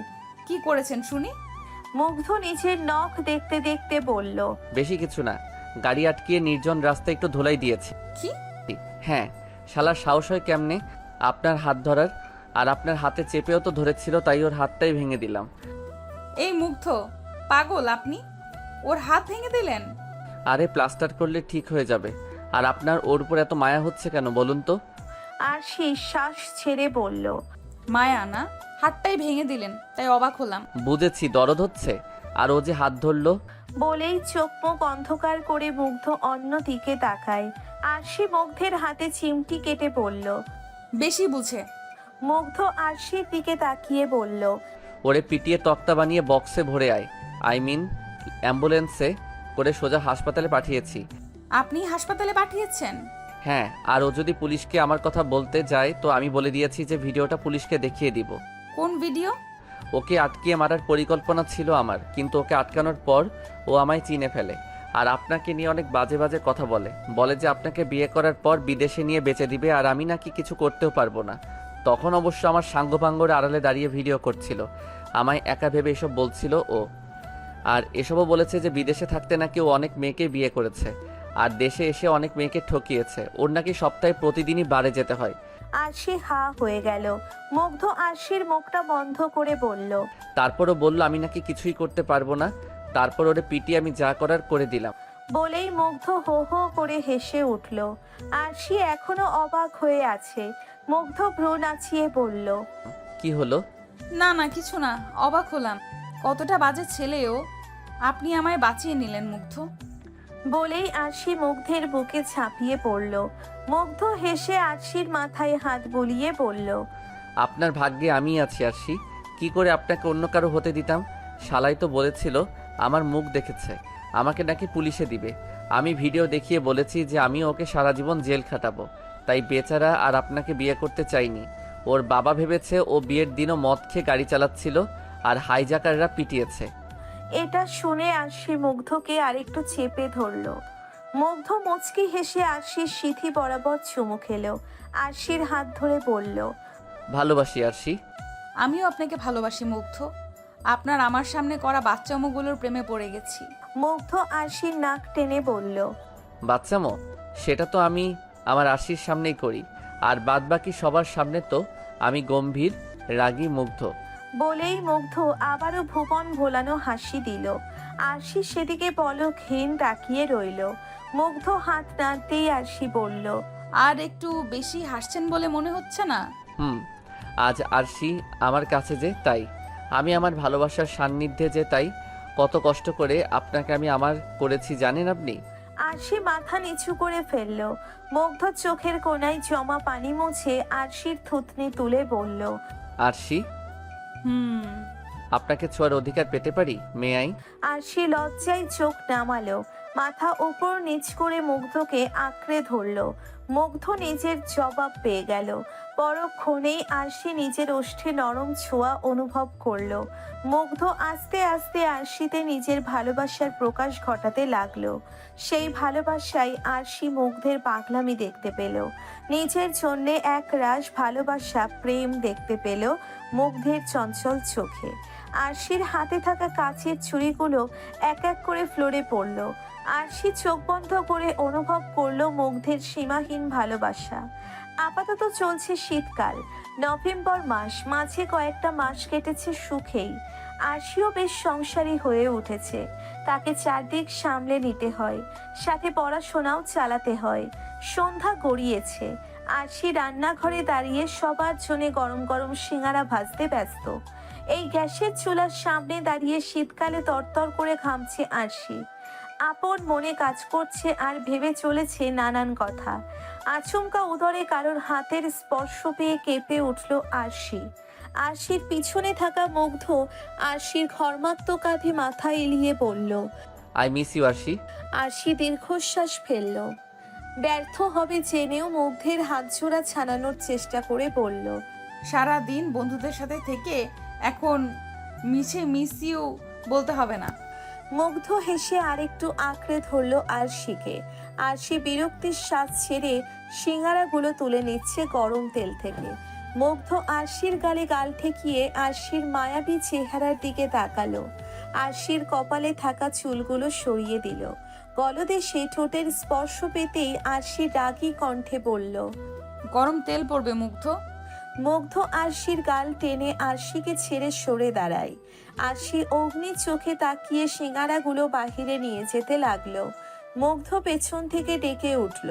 Speaker 4: কি করেছেন শুনি?
Speaker 3: মুগ্ধ নিজের নখ দেখতে দেখতে বলল,
Speaker 14: বেশি কিছু না, গাড়ি আটকিয়ে নির্জন রাস্তায় একটু ধুলাই দিয়েছি।
Speaker 4: কি?
Speaker 14: হ্যাঁ, শালার সাহস হয় কেমনে আপনার হাত ধরার? আর আপনার হাতে চেপেও তো ধরেছিল, তাই ওর হাতটাই ভেঙে দিলাম।
Speaker 4: এই মুগ্ধ, পাগল আপনি? ওর হাত ভেঙে দিলেন?
Speaker 14: আরে প্লাস্টার করলে ঠিক হয়ে যাবে। আর আপনার ওর উপর এত মায়া হচ্ছে কেন বলুন তো?
Speaker 3: আরশি শ্বাস ছেড়ে বলল,
Speaker 4: মায়া না, হাতটাই ভেঙে দিলেন, তাই অবাক হলাম।
Speaker 14: বুঝেছি, দরদ হচ্ছে। আর ও যে হাত ধরলো।
Speaker 3: বলেই চোখ মুখ অন্ধকার করে মুগ্ধ অন্য দিকে তাকায়। আরশি মুগ্ধের হাতে চিমটি কেটে বলল।
Speaker 4: বেশি বুঝে।
Speaker 3: মুগ্ধ আরশির দিকে তাকিয়ে বলল,
Speaker 14: ওরে পিটিয়ে তক্তা বানিয়ে বক্সে ভরে আয়, আই মিন অ্যাম্বুলেন্সে করে সোজা হাসপাতালে পাঠিয়েছি।
Speaker 4: আপনি হাসপাতালে পাঠিয়েছেন?
Speaker 14: হ্যাঁ, আর ও যদি পুলিশকে আমার কথা বলতে যায় তো আমি বলে দিয়েছি যে ভিডিওটা পুলিশকে দেখিয়ে দিব।
Speaker 4: কোন ভিডিও?
Speaker 14: ওকে আটকিয়ে মারার পরিকল্পনা ছিল আমার, কিন্তু ওকে আটকানোর পর ও আমায় চিনে ফেলে। আর আপনাকে নিয়ে অনেক বাজে বাজে কথা বলে যে আপনাকে বিয়ে করার পর বিদেশে নিয়ে বেচে দিবে, আর আমি নাকি কিছু করতেও পারবো না। তখন অবশ্য আমার সাঙ্গপাঙ্গর আড়ালে দাঁড়িয়ে ভিডিও করছিল, আমায় একা ভেবে এসব বলছিল ও। আর এসবও বলেছে যে বিদেশে থাকতে নাকি ও অনেক মেয়েকে বিয়ে করেছে, আর দেশে এসে অনেক মেয়েকে ঠকিয়েছে। ওর নাকি সপ্তাহে প্রতিদিনই বারে যেতে হয়।
Speaker 3: আরশি হা হয়ে গেল। মুগ্ধ আরশির মুখটা বন্ধ করে বলল,
Speaker 14: তারপরও বলল আমি নাকি কিছুই করতে পারবো না। তারপর ওরে পিটিয়ে আমি যা করার করে দিলাম।
Speaker 3: বলেই মুগ্ধ হো হো করে হেসে উঠল। আরশি এখনো অবাক হয়ে আছে। মুগ্ধ ভ্রু নাচিয়ে বলল,
Speaker 14: কি হলো?
Speaker 4: না না, কিছু না, অবাক হলাম। কতটা বাজে ছেলেও, আপনি আমায় বাঁচিয়ে নিলেন মুগ্ধ।
Speaker 3: বলেই আরশি মুগ্ধের বুকে ঝাঁপিয়ে পড়ল। মুগ্ধ হেসে আরশির মাথায় হাত বুলিয়ে বলল,
Speaker 14: আপনার ভাগ্যে আমি আছি আরশি। কি করে আপনাকে অন্য কারো হতে দিতাম? শালাই তো বলেছিল আমার মুখ দেখেছে, আমাকে নাকি পুলিশে দিবে। আমি ভিডিও দেখিয়ে বলেছি যে আমি ওকে সারা জীবন জেল খাটাবো। তাই বেচারা আর আপনাকে বিয়ে করতে চাইনি। ওর বাবা ভেবেছে ও বিয়ের দিনও মদ খেয়ে গাড়ি চালাচ্ছিল, আর হাইজাকাররা পিটিয়েছে।
Speaker 3: এটা শুনে আরশি মুগ্ধকে আরেকটু চেপে ধরল। মুগ্ধ মুচকি হেসে আরশির সিথি বরাবর চুমু খেলো। আরশির হাত ধরে বলল,
Speaker 14: ভালোবাসি আরশি।
Speaker 4: আমিও আপনাকে ভালোবাসি মুগ্ধ। আপনার আমার সামনে করা বাচ্চামোগুলোর প্রেমে পড়ে গেছি।
Speaker 3: মুগ্ধ আরশির নাক টেনে বলল,
Speaker 14: বাচ্চামো? সেটা তো আমি আমার আরশির সামনেই করি, আর বাদ বাকি সবার সামনে তো আমি গম্ভীর রাগী মুগ্ধ।
Speaker 3: বলেই মুগ্ধ আবারও ভুবন ভোলানো হাসি দিল। আরশি সেদিকে পলকহীন তাকিয়ে রইল। মুগ্ধ হাত নাড়তেই আরশি বলল,
Speaker 4: আর একটু বেশি হাসছেন বলে মনে হচ্ছে না?
Speaker 14: আজ আরশি আমার কাছে যে তাই, আমি আমার ভালোবাসার সান্নিধ্যে যে তাই, কত কষ্ট করে আপনাকে আমি আমার করেছি জানেন আপনি?
Speaker 3: আরশি মাথা নিচু করে ফেলল। মুগ্ধ চোখের কোণায় জমা পানি মুছে আরশির থুতনি তুলে বলল,
Speaker 14: আরশি, আপনাকে ছোঁয়ার অধিকার পেতে পারি? May I?
Speaker 3: আরশি লজ্জায় চোখ নামালো। মাথা উপর নিচ করে মুগ্ধকে আঁকড়ে ধরল। মুগ্ধ নিজের জবাব পেয়ে গেল। পরক্ষণেই আরশি নিজের ওষ্ঠে নরম ছোঁয়া অনুভব করল। মুগ্ধ আস্তে আস্তে আরশিতে নিজের ভালোবাসার প্রকাশ ঘটাতে লাগলো। সেই ভালোবাসায় আরশি মুগ্ধের পাগলামি দেখতে পেল। নিজের জন্যে এক রাশ ভালোবাসা প্রেম দেখতে পেল মুগ্ধের চঞ্চল চোখে। আরশির হাতে থাকা কাচের ছুরিগুলো এক এক করে ফ্লোরে পড়ল। আরশি চোখ বন্ধ করে অনুভব করলো মুগ্ধের সীমাহীন ভালোবাসা। আপাতত চলছে শীতকাল, নভেম্বর মাস, মাঝে কয়েকটা মাস কেটেছে সুখেই। আরশিও বেশ সংসারী হয়ে উঠেছে। তাকে চারদিক সামলে নিতে হয়, সাথে পড়াশোনাও চালাতে হয়। সন্ধ্যা গড়িয়েছে। আরশি রান্নাঘরে দাঁড়িয়ে সবার জন্য গরম গরম সিঙ্গারা ভাজতে ব্যস্ত। এই গ্যাসের চুলার সামনে দাঁড়িয়ে শীতকালে তরতর করে ঘামছে আরশি। আপন মনে কাজ করছে আর ভেবে চলেছে নানান কথা। আচমকা উদরে কারোর হাতের স্পর্শ পেয়ে কেঁপে উঠল আরশি। আরশির পিছনে থাকা মুগ্ধ আরশির ঘর্মাক্ত কাঁধে মাথা এলিয়ে বলল,
Speaker 14: আই মিস ইউ আরশি।
Speaker 3: আরশি দীর্ঘশ্বাস ফেলল। ব্যর্থ হবে জেনেও মুগ্ধের হাত জোড়া ছাড়ানোর চেষ্টা করে বলল,
Speaker 4: সারা দিন বন্ধুদের সাথে থেকে এখন মিছে মিস ইউ বলতে হবে না।
Speaker 3: মুগ্ধ হেসে আরেকটু আঁকড়ে ধরল আরশিকে। আরশি বিরক্তির শ্বাস ছেড়ে সিঙ্গারাগুলো তুলে নিচ্ছে গরম তেল থেকে। মুগ্ধ আরশির গালে গাল ঠেকিয়ে আরশির মায়াবী চেহারার দিকে তাকালো। আরশির কপালে থাকা চুলগুলো সরিয়ে দিল। গলদেশে ঠোঁটের স্পর্শ পেতেই আরশি রাগী কণ্ঠে বলল,
Speaker 4: গরম তেল পড়বে মুগ্ধ।
Speaker 3: মুগ্ধ আরশির গাল টেনে আরশিকে ছেড়ে সরে দাঁড়ায়। আরশি অগ্নি চোখে তাকিয়ে সিঙ্গারাগুলো বাহিরে নিয়ে যেতে লাগলো। মুগ্ধ পেছন থেকে ডেকে উঠল।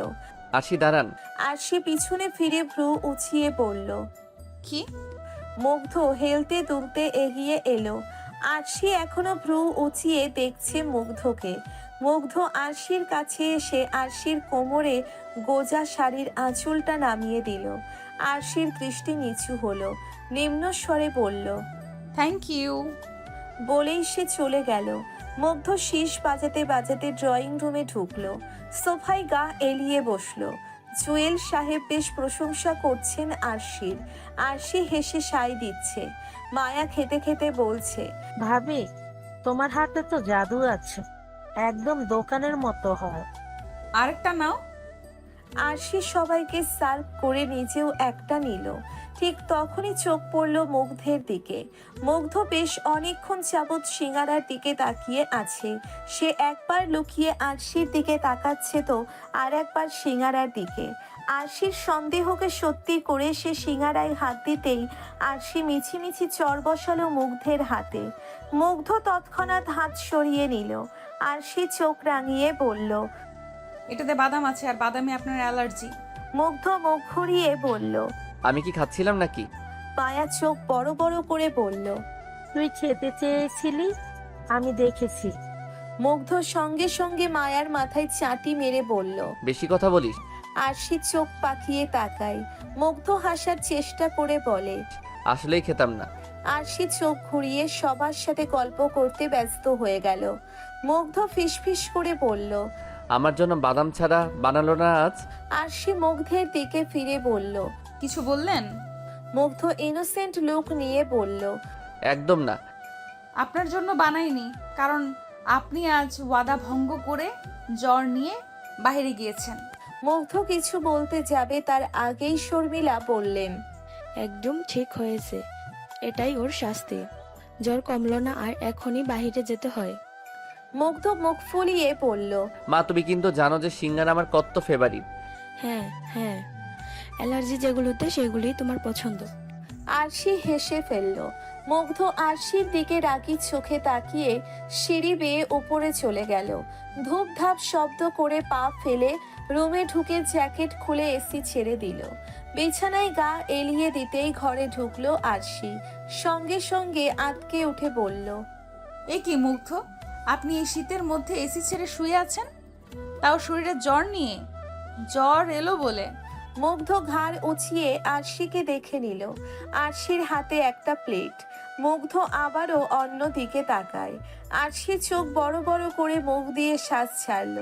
Speaker 14: আসি, দাঁড়ান।
Speaker 3: আরশি পিছনে ফিরে ভ্রু উঁচিয়ে বলল,
Speaker 4: কি?
Speaker 3: মুগ্ধ হেলতে দুলতে এগিয়ে এলো। আরশি এখনো ভ্রু উঁচিয়ে দেখছে মুগ্ধকে। মুগ্ধ আরশির কাছে এসে আরশির কোমরে গোজা শাড়ির আঁচলটা নামিয়ে দিল। আরশির দৃষ্টি নিচু হলো, নিম্ন স্বরে বলল,
Speaker 4: থ্যাংক ইউ।
Speaker 3: বলেই সে চলে গেল। মুগ্ধ শীষ বাজাতে বাজাতে ড্রয়িং রুমে ঢুকলো। সোফায় গা এলিয়ে বসলো। জুয়েল সাহেব বেশ প্রশংসা করছেন আরশির। আরশি হেসে সায় দিচ্ছে। মায়া খেতে খেতে বলছে,
Speaker 5: ভাবি, তোমার হাতে তো জাদু আছে, একদম দোকানের মতো হয়।
Speaker 4: আরেকটা নাও।
Speaker 3: আরশি সবাইকে সার্ভ করে নিজেও একটা নিল। ঠিক তখনই চোখ পড়ল মুগ্ধের দিকে। মুগ্ধ বেশ অনেকক্ষণ যাবৎ সিঙ্গারার দিকে তাকিয়ে আছে। সে একবার লুকিয়ে আরশির দিকে তাকাচ্ছে তো আর একবার সিঙ্গারার দিকে। আরশির সন্দেহকে সত্যি করে সে সিঙ্গারায় হাত দিতেই আরশি মিছিমিছি চর বসালো মুগ্ধের হাতে। মুগ্ধ তৎক্ষণাৎ হাত সরিয়ে নিল। আরশি চোখ রাঙিয়ে বলল,
Speaker 4: এটাতে বাদাম আছে আর বাদামে আপনার অ্যালার্জি।
Speaker 3: মুগ্ধ মুখ ঘুরিয়ে বলল,
Speaker 14: আমি কি খাচ্ছিলাম নাকি?
Speaker 3: মায়া চোখ বড় বড় করে বলল,
Speaker 5: তুই খেতে চেয়েছিলি, আমি দেখেছি।
Speaker 3: মুগ্ধ সঙ্গে সঙ্গে মায়ার মাথায় চাটি মেরে বলল।
Speaker 14: বেশি কথা বলিস।
Speaker 3: আরশি চোখ পাকিয়ে তাকায়। মুগ্ধ হাসার চেষ্টা করে বলে,
Speaker 14: আসলেই খেতাম না।
Speaker 3: আরশি চোখ ঘুরিয়ে সবার সাথে গল্প করতে ব্যস্ত হয়ে গেল। মুগ্ধ ফিসফিস করে বলল,
Speaker 14: আমার জন্য বাদাম ছাড়া বানালো না আজ?
Speaker 3: আরশি মুগ্ধের দিকে ফিরে বলল,
Speaker 4: কিছু বললেন?
Speaker 3: মুগ্ধ ইনোসেন্ট লুক নিয়ে বলল,
Speaker 14: একদম না।
Speaker 4: আপনার জন্য বানাইনি, কারণ আপনি আজ ওয়াদা ভঙ্গ করে জ্বর নিয়ে বাইরে গিয়েছেন।
Speaker 3: মুগ্ধ কিছু বলতে যাবে তার আগেই শর্মিলা বললেন,
Speaker 8: একদম ঠিক হয়েছে, এটাই ওর শাস্তি। জ্বর কমলো না আর এখনই বাইরে যেতে হয়।
Speaker 3: মুগ্ধ মুখ ফুলিয়ে বলল,
Speaker 14: মা, তুমি কিন্তু জানো যে সিঙ্গারা আমার কত ফেভারিট।
Speaker 8: হ্যাঁ হ্যাঁ, অ্যালার্জি যেগুলোতে সেগুলোই তোমার পছন্দ।
Speaker 3: আরশি হেসে ফেলল। মুগ্ধ আরশির দিকে রাগী চোখে তাকিয়ে সিঁড়ি বেয়ে উপরে চলে গেল। ধূপধাপ শব্দ করে পা ফেলে রুমে ঢুকে জ্যাকেট খুলে এসি ছেড়ে দিল। বিছানায় গা এলিয়ে দিতেই ঘরে ঢুকলো আরশি। সঙ্গে সঙ্গে আঁতকে উঠে বলল,
Speaker 4: এ কি মুগ্ধ, আপনি এই শীতের মধ্যে এসি ছেড়ে শুয়ে আছেন, তাও শরীরে জ্বর নিয়ে? জ্বর এলো বলে?
Speaker 3: মুগ্ধ ঘাড় উঁচিয়ে আরশিকে দেখে নিল। আরশির হাতে একটা প্লেট। মুগ্ধ আবারও অন্য দিকে তাকায়। আরশি চোখ বড় বড় করে মুখ দিয়ে শ্বাস ছাড়ল।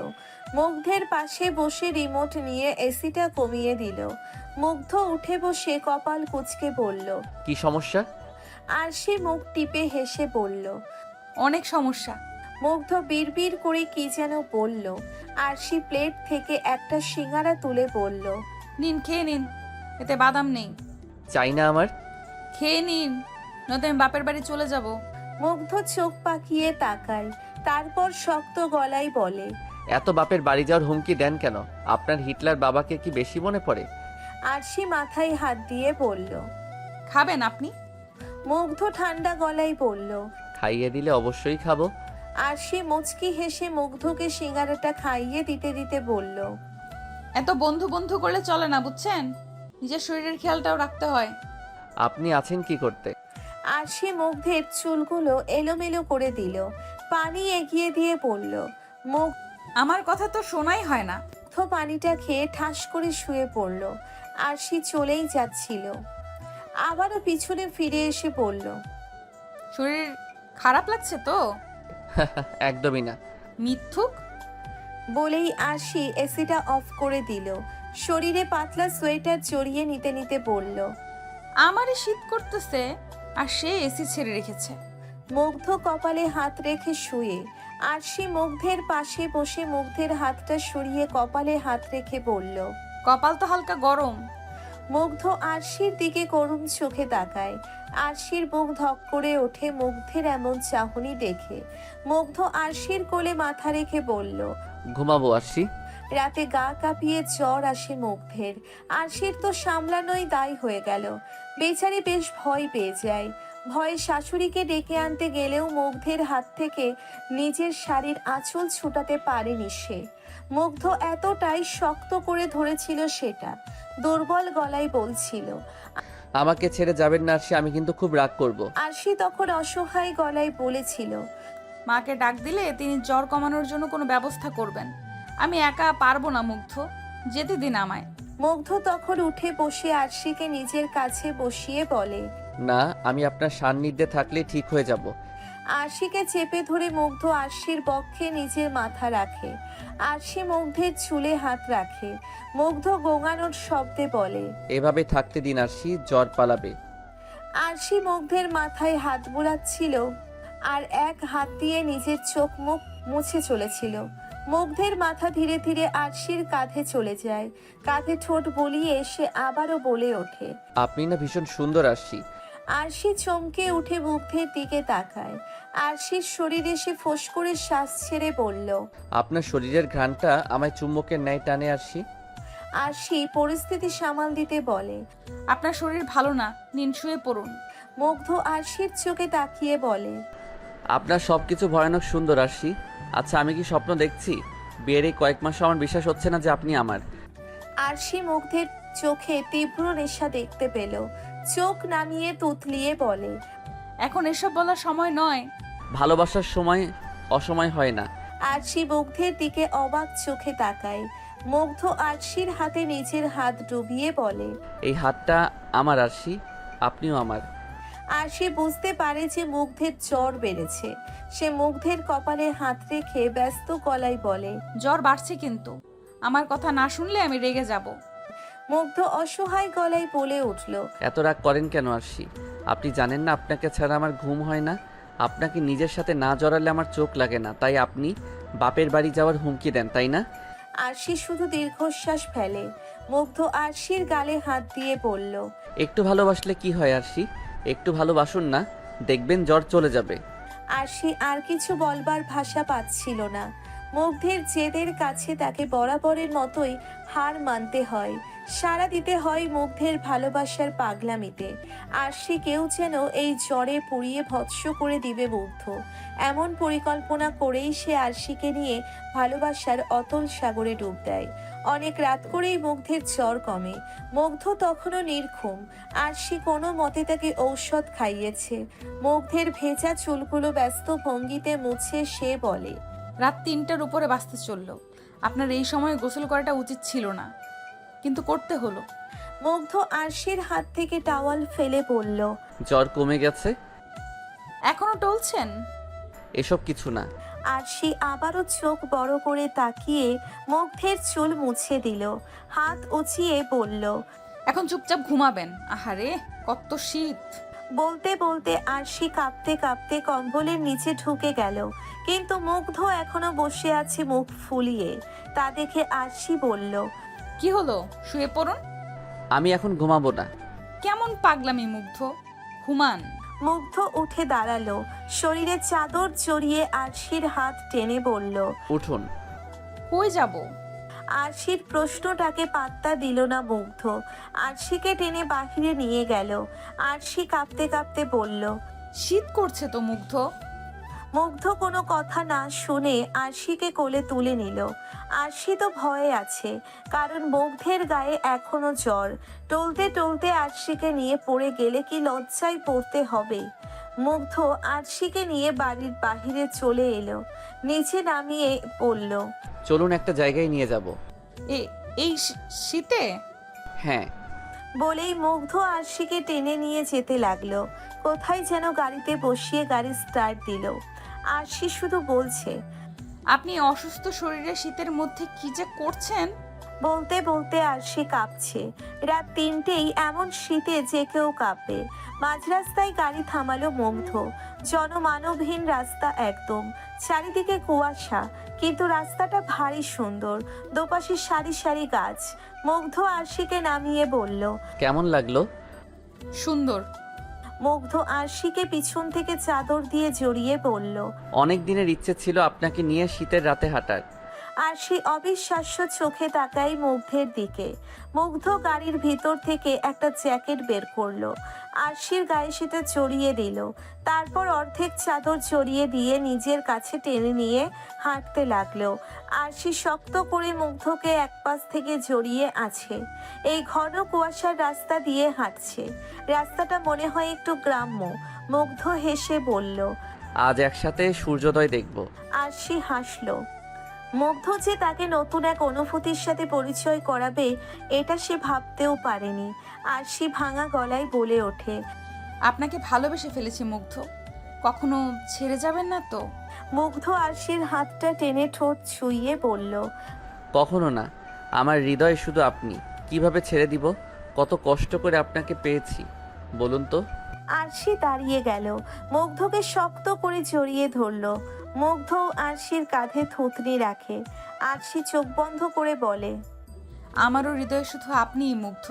Speaker 3: মুগ্ধের পাশে বসে রিমোট নিয়ে এসিটা কমিয়ে দিল। মুগ্ধ উঠে বসে কপাল কুঁচকে বলল,
Speaker 14: কি সমস্যা?
Speaker 3: আরশি মুখ টিপে হেসে বলল,
Speaker 4: অনেক সমস্যা।
Speaker 3: মুগ্ধ বিড়বিড় করে কি যেন বলল। আরশি প্লেট থেকে একটা সিঙ্গারা তুলে বলল,
Speaker 4: নিন, খেয়ে নিন, এতে বাদাম নেই।
Speaker 14: চাই না আমার।
Speaker 4: খেয়ে নিন, নয়তো আমি বাপের বাড়ি চলে যাব।
Speaker 3: মুগ্ধ চোখ পাকিয়ে তাকায়, তারপর শক্ত গলায় বলে,
Speaker 14: এত বাপের বাড়ি যাওয়ার হুমকি দেন কেন? আপনার হিটলার বাবাকে কি বেশি মনে পড়ে?
Speaker 3: আরশি মাথায় হাত দিয়ে বলল।
Speaker 4: খাবেন আপনি?
Speaker 3: মুগ্ধ ঠান্ডা গলায় বলল।
Speaker 14: খাইয়ে দিলে অবশ্যই খাবো।
Speaker 3: আরশি মুচকি হেসে মুগ্ধকে সিঙ্গারাটা খাইয়ে দিতে দিতে বলল,
Speaker 4: এত বন্ধু বন্ধু করলে চলে না, বুঝছেন? নিজের শরীরের খেয়ালটাও রাখতে হয়।
Speaker 14: আপনি আছেন কি করতে?
Speaker 3: আরশি মুগ্ধের চুলগুলো এলোমেলো করে দিল। পানি এগিয়ে দিয়ে বলল।
Speaker 4: আমার কথা তো শোনাই হয় না।
Speaker 3: মুগ্ধ পানিটা খেয়ে ঠাস করে শুয়ে পড়ল। আরশি চলেই যাচ্ছিল। আবারও পিছনে ফিরে এসে বলল,
Speaker 4: শরীর খারাপ লাগছে তো?
Speaker 14: একদমই না।
Speaker 4: মিথ্যুক।
Speaker 3: বলেই আরশি এসিটা অফ করে দিল। শরীরে পাতলা সোয়েটার জড়িয়ে নিতে নিতে বলল,
Speaker 4: আমারই শীত করতেছে আর সে এসি ছেড়ে রেখেছে।
Speaker 3: মুগ্ধ কপালে হাত রেখে শুয়ে। আরশি মুগ্ধের পাশে বসে মুগ্ধের হাতটা সরিয়ে কপালে হাত রেখে বলল,
Speaker 4: কপাল তো হালকা গরম।
Speaker 3: মুগ্ধ আরশির দিকে করুণ চোখে তাকায়। আরশির বুক ধক করে ওঠে মুগ্ধের এমন চাহনি দেখে। মুগ্ধ আরশির কোলে মাথা রেখে বলল,
Speaker 14: ঘুমাবো আরশি।
Speaker 3: রাতে গা কাঁপিয়ে জ্বর আসে মুগ্ধের। আরশির তো সামলানোই দায় হয়ে গেল। বেচারি বেশ ভয় পেয়ে যায়। ভয়ে শাশুড়িকে ডেকে আনতে গেলেও মুগ্ধের হাত থেকে নিজের শাড়ির আঁচল ছুটাতে পারেনি সে। মুগ্ধ এতটাই শক্ত করে ধরেছিল সেটা, দুর্বল গলায় বলছিল।
Speaker 14: আমাকে ছেড়ে যাবেন না আরশি, আমি কিন্তু খুব রাগ করব।
Speaker 3: আরশি তখন অসহায় গলায় বলেছিল,
Speaker 4: মাকে ডাক দিলে তিনি জ্বর কমানোর জন্য কোনো ব্যবস্থা করবেন। আমি একা পারবো না মুগ্ধ, যেতে দিন আমায়।
Speaker 3: মুগ্ধ তখন উঠে বসে আরশিকে নিজের কাছে বসিয়ে বলে,
Speaker 14: না, আমি আপনার সান্নিধ্যে থাকলে ঠিক হয়ে যাব।
Speaker 3: আরশিকে চেপে ধরে মুগ্ধ আরশির বক্ষে নিজের মাথা রাখে। আরশি মুগ্ধের চুলে হাত রাখে। মুগ্ধ গোঙানোর শব্দে বলে,
Speaker 14: এভাবে থাকতে দিন আরশি, জ্বর পালাবে।
Speaker 3: আরশি মুগ্ধের মাথায় হাত বুলাচ্ছিল আর এক হাত দিয়ে নিজের চোখ মুখ মুছে চলেছিল। মুগ্ধের মাথা ধীরে ধীরে আরশির কাঁধে চলে যায়। কাঁধে ঠোঁট বলিয়ে সে আবারও বলে ওঠে,
Speaker 14: আপনি না ভীষণ সুন্দর আরশি।
Speaker 3: আরশি চমকে উঠে মুগ্ধের দিকে তাকায়। আরশির শরীরে সে ফোঁস করে শ্বাস ছেড়ে বলল,
Speaker 14: আপনার শরীরের ঘ্রাণটা আমায় চুম্বকের ন্যায় টানে আরশি।
Speaker 3: আরশি পরিস্থিতি সামাল দিতে বলে,
Speaker 4: আপনার শরীর ভালো না, নিন শুয়ে পড়ুন।
Speaker 3: মুগ্ধ আরশির চোখে তাকিয়ে বলে,
Speaker 14: আপনার সব কিছু ভয়ানক সুন্দর আরশি। আচ্ছা, আমি কি স্বপ্ন দেখছি? বিয়ের এই কয়েক মাসও আমার বিশ্বাস হচ্ছে না যে আপনি আমার।
Speaker 3: আরশি মুগ্ধের চোখে তীব্র নেশা দেখতে পেল। চোখ নামিয়ে তুতলিয়ে বলে,
Speaker 4: এখন এসব বলার সময় নয়।
Speaker 14: ভালোবাসার সময় অসময় হয় না।
Speaker 3: আরশি মুগ্ধের দিকে অবাক চোখে তাকায়। মুগ্ধ আরশির হাতে নিজের হাত ডুবিয়ে বলে,
Speaker 14: এই হাতটা আমার আরশি, আপনিও আমার।
Speaker 3: আরশি বুঝতে পারে যে মুগ্ধের জ্বর বেড়েছে। সে মুগ্ধের কপালে হাত রেখে ব্যস্ত গলায় বলে,
Speaker 4: জ্বর বাড়ছে কিন্তু আমার কথা না শুনলে আমি রেগে যাব।
Speaker 3: মুগ্ধ অসহায় গলায় বলে উঠল,
Speaker 14: এত রাগ করেন কেন আরশি? আপনি জানেন না আপনাকে ছাড়া আমার ঘুম হয় না? আপনাকে নিজের সাথে না জড়ালে আমার চোখ লাগে না, তাই আপনি বাপের বাড়ি যাওয়ার হুমকি দেন, তাই না?
Speaker 3: আরশি শুধু দীর্ঘশ্বাস ফেলে। মুগ্ধ আরশির গালে হাত দিয়ে বলল,
Speaker 14: একটু ভালোবাসলে কি হয় আরশি? একটু ভালোবাসুন না, দেখবেন জ্বর চলে যাবে।
Speaker 3: আরশি আর কিছু বলবার ভাষা পাচ্ছিল না। মুগ্ধের জেদের কাছে তাকে বরাবরের মতোই হার মানতে হয়। সাড়া দিতে হয় মুগ্ধের ভালোবাসার পাগলামিতে। আরশি কেউ যেন এই জ্বরে পুড়িয়ে ভৎস করে দিবে মুগ্ধ, এমন পরিকল্পনা করেই সে আরশিকে নিয়ে ভালোবাসার অতল সাগরে ডুব দেয়। অনেক রাত করেই মুগ্ধের জ্বর কমে। মুগ্ধ তখনও নির্ঘুম। আরশি কোনো মতে তাকে ঔষধ খাইয়েছে। মুগ্ধের ভেজা চুলগুলো ব্যস্ত ভঙ্গিতে মুছে সে বলে,
Speaker 4: রাত 3টার উপরে বাঁচতে চললো। আপনার এই সময় গোসল করাটা উচিত ছিল না, কিন্তু করতে হলো।
Speaker 3: মুগ্ধ আরশির হাত থেকে টাওয়াল ফেলে বলল,
Speaker 14: জ্বর কমে গেছে?
Speaker 4: এখনো টলছেন?
Speaker 14: এসব কিছু না।
Speaker 3: আরশি আবারও চোখ বড় করে তাকিয়ে মুগ্ধের চুল মুছে দিল। হাত উঁচিয়ে বলল,
Speaker 4: এখন চুপচাপ ঘুমাবেন। আহারে কত শীত।
Speaker 3: বলতে বলতে আরশি কাঁপতে কাঁপতে কম্বলের নিচে ঢুকে গেল। কিন্তু মুগ্ধ এখনো বসে আছে মুখ ফুলিয়ে। তা দেখে আরশি বলল,
Speaker 4: কি হলো? শুয়ে পড়ুন।
Speaker 14: আমি এখন ঘুমাবো না।
Speaker 4: কেমন পাগলামি মুগ্ধ, ঘুমান।
Speaker 3: মুগ্ধ উঠে দাঁড়ালো। শরীরে চাদর জড়িয়ে আরশির হাত টেনে বলল,
Speaker 14: উঠুন।
Speaker 4: কই যাব?
Speaker 3: আরশির প্রশ্নটাকে পাত্তা দিল না মুগ্ধ। আরশিকে টেনে বাহিরে নিয়ে গেল। আরশি কাঁপতে কাঁপতে বলল,
Speaker 4: শীত করছে তো মুগ্ধ।
Speaker 3: মুগ্ধ কোনো কথা না শুনে আরশিকে কোলে তুলে নিল। আরশি তো ভয়ে আছে, কারণ মুগ্ধের গায়ে এখনো জ্বর। টলতে টলতে আরশিকে নিয়ে পড়ে গেলে কি লজ্জায় পড়তে হবে। মুগ্ধ আরশিকে নিয়ে বাড়ির বাহিরে চলে এলো। নিচে নামিয়ে বলল,
Speaker 14: চলুন একটা জায়গায় নিয়ে যাব।
Speaker 4: এই শীতে?
Speaker 14: হ্যাঁ।
Speaker 3: বলেই মুগ্ধ আরশিকে টেনে নিয়ে যেতে লাগলো। কোথায় যেন গাড়িতে বসিয়ে গাড়ি স্টার্ট দিল। আরশি শুধু বলছে,
Speaker 4: আপনি অসুস্থ শরীরে শীতের মধ্যে কি যে করছেন।
Speaker 3: বলতে বলতে আরশি কাঁপছে। রাত 3টেই এমন শীতে যে কেউ কাঁপে। মাঝ রাস্তায় গাড়ি থামালো মুগ্ধ। জনমানবহীন রাস্তা একদম, চারিদিকে কুয়াশা, কিন্তু রাস্তাটা ভারী সুন্দর। দুপাশে সারি সারি গাছ। মুগ্ধ আরশিকে নামিয়ে বলল,
Speaker 14: কেমন লাগলো?
Speaker 4: সুন্দর।
Speaker 3: মুগ্ধ আরশিকে পিছন থেকে চাদর দিয়ে জড়িয়ে বলল।
Speaker 14: অনেক দিনের ইচ্ছে ছিল আপনাকে নিয়ে শীতের রাতে হাঁটার।
Speaker 3: আরশি অবিশ্বাস্য চোখে তাকায় মুগ্ধের দিকে। মুগ্ধ গাড়ির ভিতর থেকে একটা জ্যাকেট বের করলো, আরশির গায়ে সেটা জড়িয়ে দিল। তারপর অর্ধেক চাদর জড়িয়ে দিয়ে নিজের কাছে টেনে নিয়ে হাঁটতে লাগলো। আরশি শক্ত করে মুগ্ধকে এক পাশ থেকে জড়িয়ে আছে। এই ঘন কুয়াশার রাস্তা দিয়ে হাঁটছে। রাস্তাটা মনে হয় একটু গ্রাম্য। মুগ্ধ হেসে বলল।
Speaker 14: আজ একসাথে সূর্যোদয় দেখব।
Speaker 3: আরশি হাসলো। মুগ্ধ যে তাকে নতুন এক অনুভূতির সাথে পরিচয় করাবে এটা সে ভাবতেও পারেনি। আরশি ভাঙা গলায় বলে ওঠে।
Speaker 4: আপনাকে ভালোবেসে ফেলেছি মুগ্ধ, কখনো ছেড়ে যাবেন না তো?
Speaker 3: মুগ্ধ আরশির হাতটা টেনে ঠোঁট ছুঁয়ে বলল।
Speaker 14: কখনো না, আমার হৃদয় শুধু আপনি। কিভাবে ছেড়ে দিব? কত কষ্ট করে আপনাকে পেয়েছি বলুন তো।
Speaker 3: আরশি দাঁড়িয়ে গেল, মুগ্ধকে শক্ত করে জড়িয়ে ধরলো। মুগ্ধ আরশির কাঁধে থুতনি রাখে। আরশি চোখ বন্ধ করে বলে।
Speaker 4: আমারও হৃদয়ে শুধু আপনিই মুগ্ধ।